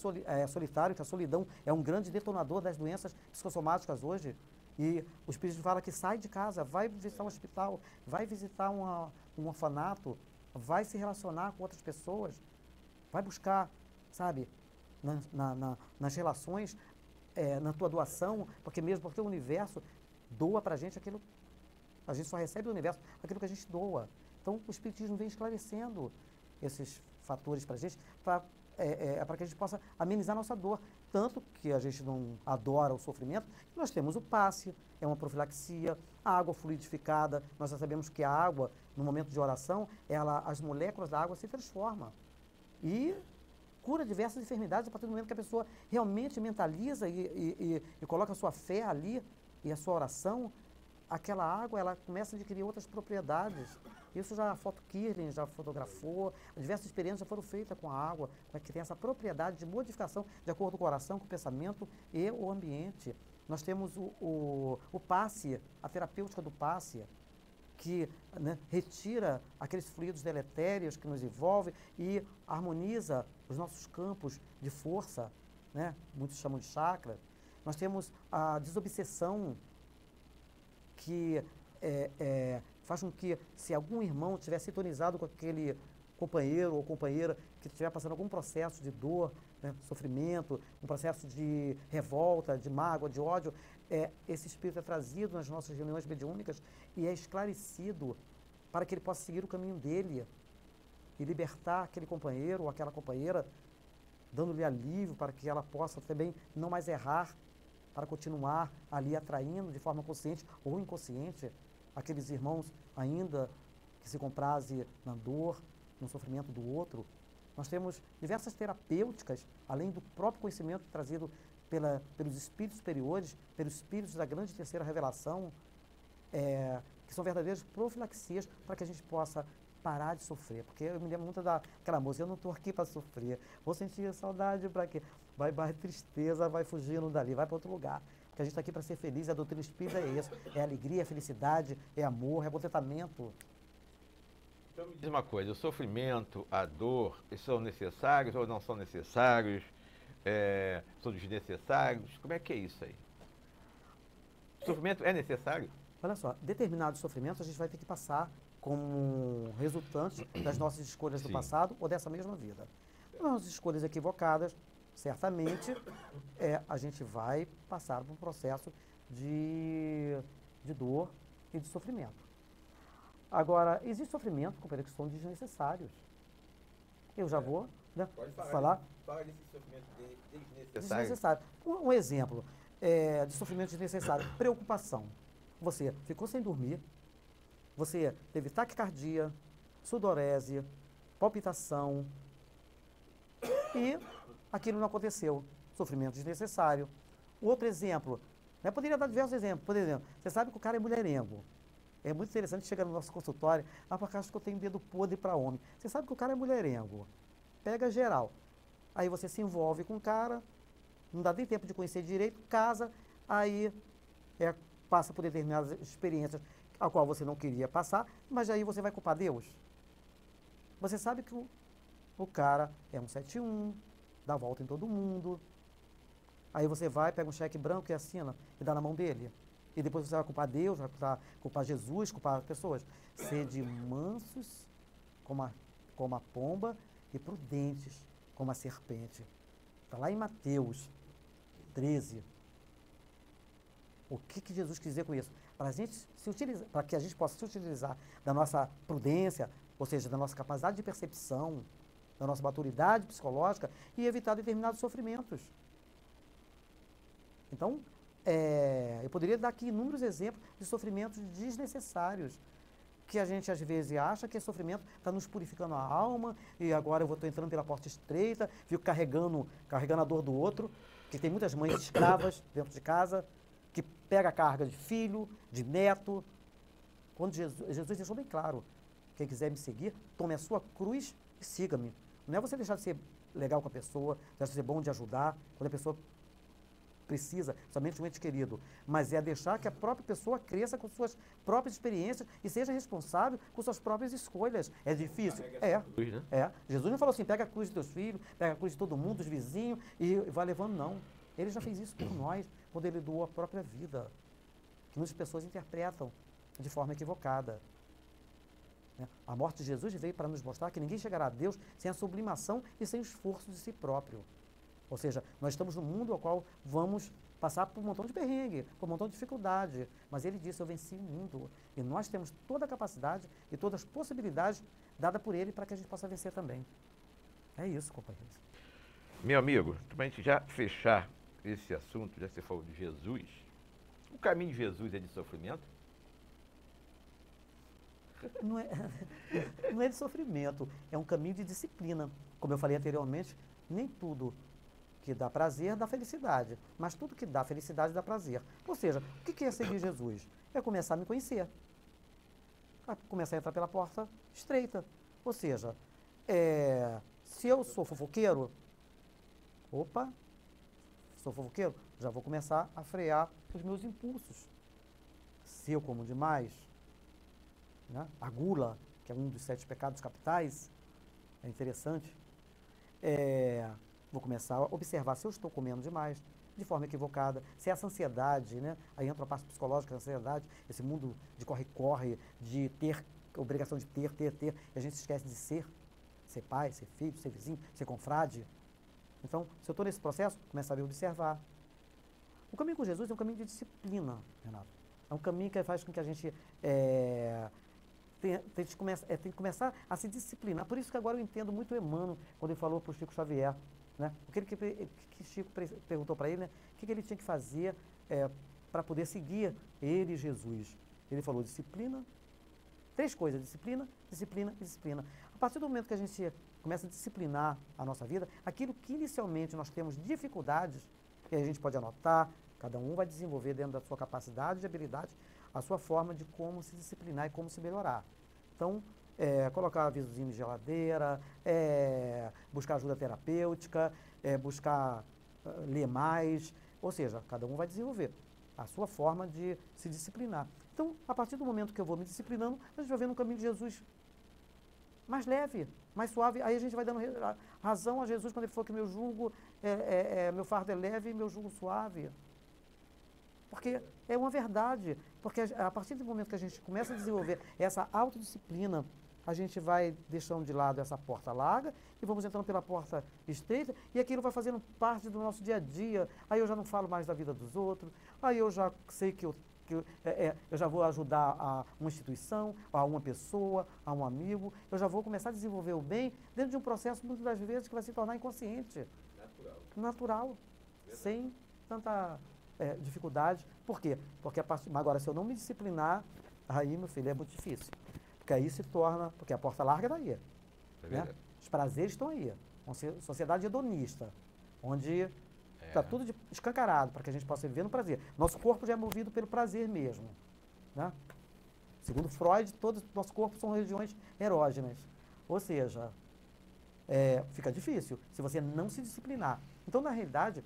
solitário, que a solidão é um grande detonador das doenças psicossomáticas hoje, e o Espiritismo fala que sai de casa, vai visitar um hospital, vai visitar um orfanato, vai se relacionar com outras pessoas, vai buscar, sabe, nas relações, na tua doação, porque o universo doa para a gente aquilo, a gente só recebe do universo aquilo que a gente doa. Então, o Espiritismo vem esclarecendo esses fatores para a gente, para que a gente possa amenizar nossa dor. Tanto que a gente não adora o sofrimento, nós temos o passe, é uma profilaxia, a água fluidificada. Nós já sabemos que a água, no momento de oração, as moléculas da água se transformam e cura diversas enfermidades a partir do momento que a pessoa realmente mentaliza e coloca a sua fé ali e a sua oração. Aquela água, ela começa a adquirir outras propriedades. Isso já a Foto Kirling já fotografou, diversas experiências já foram feitas com a água, que tem essa propriedade de modificação de acordo com o coração, com o pensamento e o ambiente. Nós temos o passe, a terapêutica do passe, que, né, retira aqueles fluidos deletérios que nos envolvem e harmoniza os nossos campos de força, né? Muitos chamam de chakra. Nós temos a desobsessão, que faz com que, se algum irmão estiver sintonizado com aquele companheiro ou companheira que estiver passando algum processo de dor, né, sofrimento, um processo de revolta, de mágoa, de ódio, esse espírito é trazido nas nossas reuniões mediúnicas e é esclarecido para que ele possa seguir o caminho dele e libertar aquele companheiro ou aquela companheira, dando-lhe alívio para que ela possa também não mais errar, para continuar ali atraindo de forma consciente ou inconsciente aqueles irmãos ainda que se comprazem na dor, no sofrimento do outro. Nós temos diversas terapêuticas, além do próprio conhecimento trazido pelos espíritos superiores, pelos espíritos da grande terceira revelação, que são verdadeiras profilaxias para que a gente possa parar de sofrer. Porque eu me lembro muito daquela música, eu não estou aqui para sofrer, vou sentir saudade para quê? Vai tristeza, vai fugindo dali, vai para outro lugar. Porque a gente está aqui para ser feliz, a doutrina espírita é isso, é alegria, é felicidade, é amor, é contentamento. Então me diz uma coisa, o sofrimento, a dor, são necessários ou não são necessários? São desnecessários? Como é que é isso aí? O sofrimento é necessário? Olha só, determinados sofrimentos a gente vai ter que passar como resultante das nossas escolhas do passado ou dessa mesma vida. Nossas escolhas equivocadas, certamente, a gente vai passar por um processo de dor e de sofrimento. Agora, existe sofrimento, companheiro, que são desnecessários. Eu já vou, né, falar. Fala desse sofrimento desnecessário. Desnecessário. Um exemplo de sofrimento desnecessário. Preocupação. Você ficou sem dormir, você teve taquicardia, sudorese, palpitação e aquilo não aconteceu. Sofrimento desnecessário. Outro exemplo, né, poderia dar diversos exemplos. Por exemplo, você sabe que o cara é mulherengo. É muito interessante chegar no nosso consultório, por causa que eu tenho dedo podre para homem. Você sabe que o cara é mulherengo. Pega geral. Aí você se envolve com o cara, não dá nem tempo de conhecer direito, casa, aí passa por determinadas experiências a qual você não queria passar, mas aí você vai culpar Deus. Você sabe que o cara é 171, dá volta em todo mundo. Aí você vai, pega um cheque branco e assina e dá na mão dele. E depois você vai culpar Deus, vai culpar Jesus, culpar as pessoas. Sede mansos como a pomba e prudentes como a serpente. Está lá em Mateus 13. O que Jesus quis dizer com isso? Para que a gente possa se utilizar da nossa prudência, ou seja, da nossa capacidade de percepção, da nossa maturidade psicológica e evitar determinados sofrimentos. Então, eu poderia dar aqui inúmeros exemplos de sofrimentos desnecessários, que a gente às vezes acha que esse sofrimento está nos purificando a alma, e agora eu estou entrando pela porta estreita, fico carregando a dor do outro, que tem muitas mães escravas dentro de casa, que pega a carga de filho, de neto. Quando Jesus deixou bem claro, quem quiser me seguir, tome a sua cruz e siga-me. Não é você deixar de ser legal com a pessoa, deixar de ser bom de ajudar, quando a pessoa precisa, somente um ente querido, mas é deixar que a própria pessoa cresça com suas próprias experiências e seja responsável com suas próprias escolhas. É difícil? Cruz, né? Jesus não falou assim, pega a cruz dos teus filhos, pega a cruz de todo mundo, dos vizinhos, e vai levando, não. Ele já fez isso por nós, quando ele doou a própria vida, que muitas pessoas interpretam de forma equivocada. A morte de Jesus veio para nos mostrar que ninguém chegará a Deus sem a sublimação e sem o esforço de si próprio. Ou seja, nós estamos num mundo ao qual vamos passar por um montão de perrengue, por um montão de dificuldade. Mas ele disse, eu venci o mundo. E nós temos toda a capacidade e todas as possibilidades dadas por ele para que a gente possa vencer também. É isso, companheiros. Meu amigo, para a gente já fechar esse assunto, já que você falou de Jesus, o caminho de Jesus é de sofrimento? Não é de sofrimento, é um caminho de disciplina. Como eu falei anteriormente, nem tudo que dá prazer dá felicidade, mas tudo que dá felicidade dá prazer. Ou seja, o que é seguir Jesus? É começar a me conhecer, começar a entrar pela porta estreita. Ou seja, se eu sou fofoqueiro, já vou começar a frear os meus impulsos. Se eu como demais, né, a gula, que é um dos 7 pecados capitais, é interessante, vou começar a observar se eu estou comendo demais, de forma equivocada, se essa ansiedade, né, aí entra a parte psicológica da ansiedade, esse mundo de corre-corre, de ter, obrigação de ter, e a gente esquece de ser pai, ser filho, ser vizinho, ser confrade. Então, se eu estou nesse processo, começo a me observar. O caminho com Jesus é um caminho de disciplina, Renato. É um caminho que faz com que a gente tem que começar a se disciplinar. Por isso que agora eu entendo muito o Emmanuel, quando ele falou para o Chico Xavier, né? O que Chico perguntou para ele, né? O que ele tinha que fazer para poder seguir ele, Jesus. Ele falou disciplina, 3 coisas, disciplina, disciplina e disciplina. A partir do momento que a gente começa a disciplinar a nossa vida, aquilo que inicialmente nós temos dificuldades, que a gente pode anotar, cada um vai desenvolver dentro da sua capacidade e habilidade a sua forma de como se disciplinar e como se melhorar. Então, colocar avisozinho de geladeira, buscar ajuda terapêutica, buscar ler mais, ou seja, cada um vai desenvolver a sua forma de se disciplinar. Então, a partir do momento que eu vou me disciplinando, a gente vai vendo um caminho de Jesus mais leve, mais suave. Aí a gente vai dando razão a Jesus quando ele falou que meu jugo, meu fardo é leve e meu jugo suave. Porque é uma verdade. Porque a partir do momento que a gente começa a desenvolver essa autodisciplina, a gente vai deixando de lado essa porta larga e vamos entrando pela porta estreita e aquilo vai fazendo parte do nosso dia a dia. Aí eu já não falo mais da vida dos outros, aí eu já sei que eu eu já vou ajudar a uma instituição, a uma pessoa, a um amigo, eu já vou começar a desenvolver o bem dentro de um processo, muitas das vezes, que vai se tornar inconsciente. Natural. Sem tanta dificuldade. Por quê? Porque agora, se eu não me disciplinar, aí, meu filho, é muito difícil. Porque aí se torna, porque a porta larga daí. Né? Os prazeres estão aí. Uma sociedade hedonista, onde está tudo escancarado para que a gente possa viver no prazer. Nosso corpo já é movido pelo prazer mesmo. Né? Segundo Freud, todo nosso corpo são regiões erógenas. Ou seja, fica difícil se você não se disciplinar. Então, na realidade,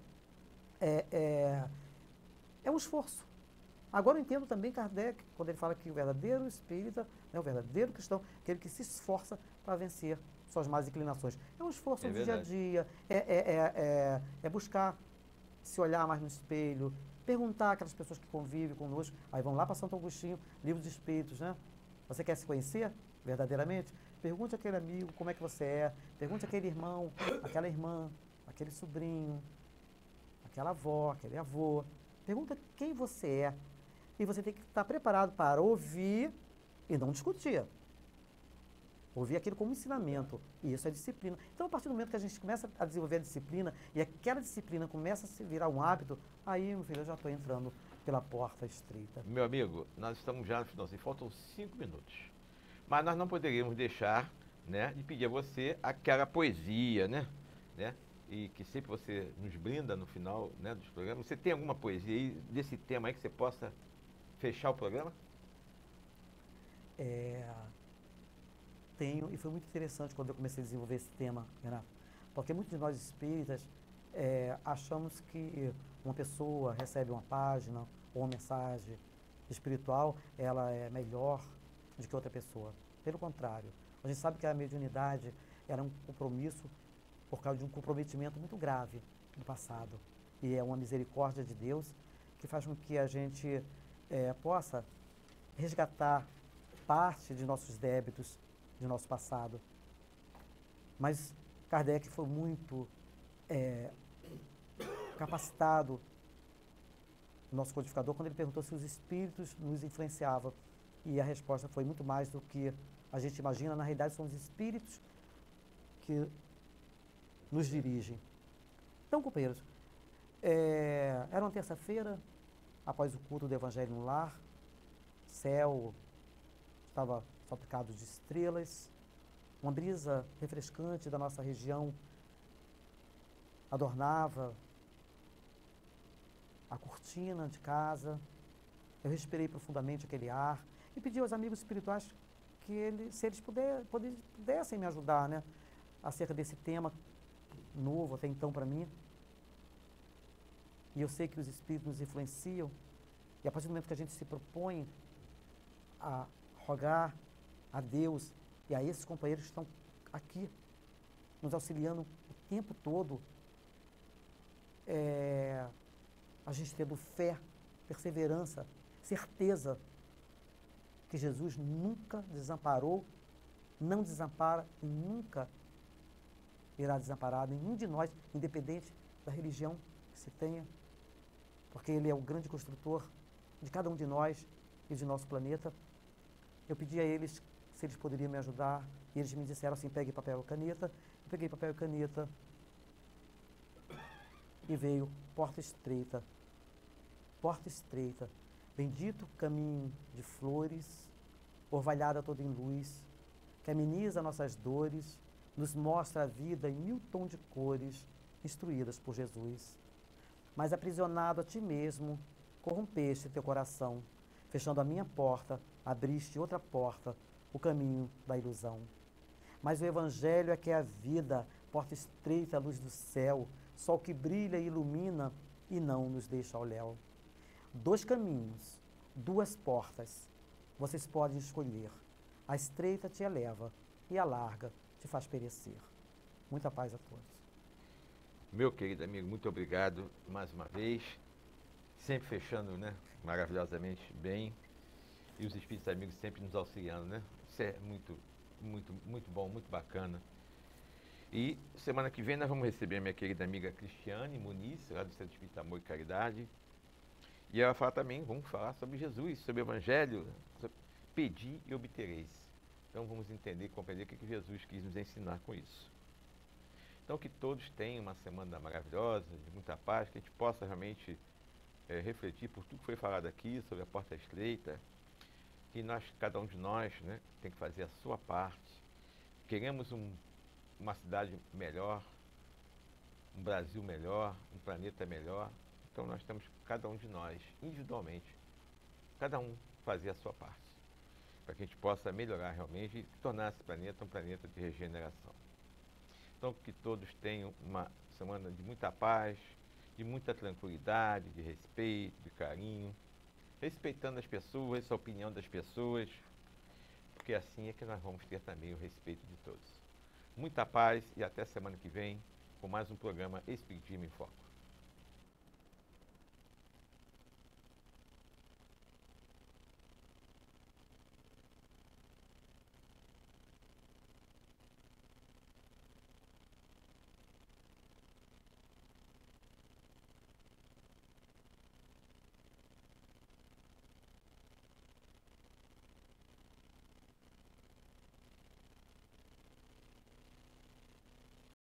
é um esforço. Agora eu entendo também Kardec, quando ele fala que o verdadeiro espírita, né, o verdadeiro cristão, aquele que se esforça para vencer suas más inclinações. É um esforço do dia a dia, é buscar se olhar mais no espelho, perguntar àquelas pessoas que convivem conosco. Aí vão lá para Santo Agostinho, Livro dos Espíritos, né? Você quer se conhecer verdadeiramente? Pergunte àquele amigo como é que você é, pergunte àquele irmão, aquela irmã, aquele sobrinho, aquela avó, aquele avô. Pergunta quem você é. E você tem que estar preparado para ouvir e não discutir. Ouvir aquilo como ensinamento. E isso é disciplina. Então, a partir do momento que a gente começa a desenvolver a disciplina e aquela disciplina começa a se virar um hábito, aí, meu filho, eu já estou entrando pela porta estreita. Meu amigo, nós estamos já no finalzinho, faltam 5 minutos. Mas nós não poderíamos deixar, né, de pedir a você aquela poesia, né? E que sempre você nos brinda no final, né, dos programas. Você tem alguma poesia aí desse tema aí que você possa fechar o programa? Tenho, e foi muito interessante quando eu comecei a desenvolver esse tema, Renato, porque muitos de nós espíritas achamos que uma pessoa recebe uma página ou uma mensagem espiritual, ela é melhor do que outra pessoa. Pelo contrário, a gente sabe que a mediunidade era um compromisso por causa de um comprometimento muito grave no passado. E é uma misericórdia de Deus que faz com que a gente possa resgatar parte de nossos débitos, de nosso passado. Mas Kardec foi muito capacitado, nosso codificador, quando ele perguntou se os espíritos nos influenciavam. E a resposta foi muito mais do que a gente imagina. Na realidade, são os espíritos que nos dirigem. Então, companheiros, era uma terça-feira, após o culto do Evangelho no Lar, céu estava salpicado de estrelas, uma brisa refrescante da nossa região adornava a cortina de casa. Eu respirei profundamente aquele ar e pedi aos amigos espirituais que se eles pudessem me ajudar, né, acerca desse tema novo até então para mim. E eu sei que os espíritos nos influenciam, e a partir do momento que a gente se propõe a rogar a Deus e a esses companheiros que estão aqui nos auxiliando o tempo todo, a gente tendo fé, perseverança, certeza que Jesus nunca desamparou, não desampara e nunca irá desamparar nenhum de nós, independente da religião que se tenha, porque Ele é o grande construtor de cada um de nós e de nosso planeta. Eu pedi a eles se eles poderiam me ajudar, e eles me disseram assim: pegue papel e caneta. Eu peguei papel e caneta e veio porta estreita, bendito caminho de flores, orvalhada toda em luz, que ameniza nossas dores, nos mostra a vida em 1000 tons de cores, instruídas por Jesus. Mas aprisionado a ti mesmo, corrompeste teu coração, fechando a minha porta, abriste outra porta, o caminho da ilusão. Mas o Evangelho é que é a vida, porta estreita, a luz do céu, sol que brilha e ilumina e não nos deixa ao léu. 2 caminhos, 2 portas, vocês podem escolher. A estreita te eleva e a larga te faz perecer. Muita paz a todos. Meu querido amigo, muito obrigado mais uma vez. Sempre fechando, né, maravilhosamente bem. E os espíritos amigos sempre nos auxiliando, né? Isso é muito, muito, muito bom, muito bacana. E semana que vem nós vamos receber a minha querida amiga Cristiane Muniz, lá do Centro Espírita Amor e Caridade. E ela fala também, vamos falar sobre Jesus, sobre o Evangelho, sobre pedir e obtereis. Então vamos entender e compreender o que Jesus quis nos ensinar com isso. Então que todos tenham uma semana maravilhosa, de muita paz, que a gente possa realmente refletir por tudo que foi falado aqui, sobre a porta estreita, que nós, cada um de nós, né, tem que fazer a sua parte. Queremos uma cidade melhor, um Brasil melhor, um planeta melhor. Então nós temos, cada um de nós, individualmente, cada um fazer a sua parte, para que a gente possa melhorar realmente e tornar esse planeta um planeta de regeneração. Então que todos tenham uma semana de muita paz, de muita tranquilidade, de respeito, de carinho, respeitando as pessoas, a opinião das pessoas, porque assim é que nós vamos ter também o respeito de todos. Muita paz e até semana que vem com mais um programa Espiritismo em Foco.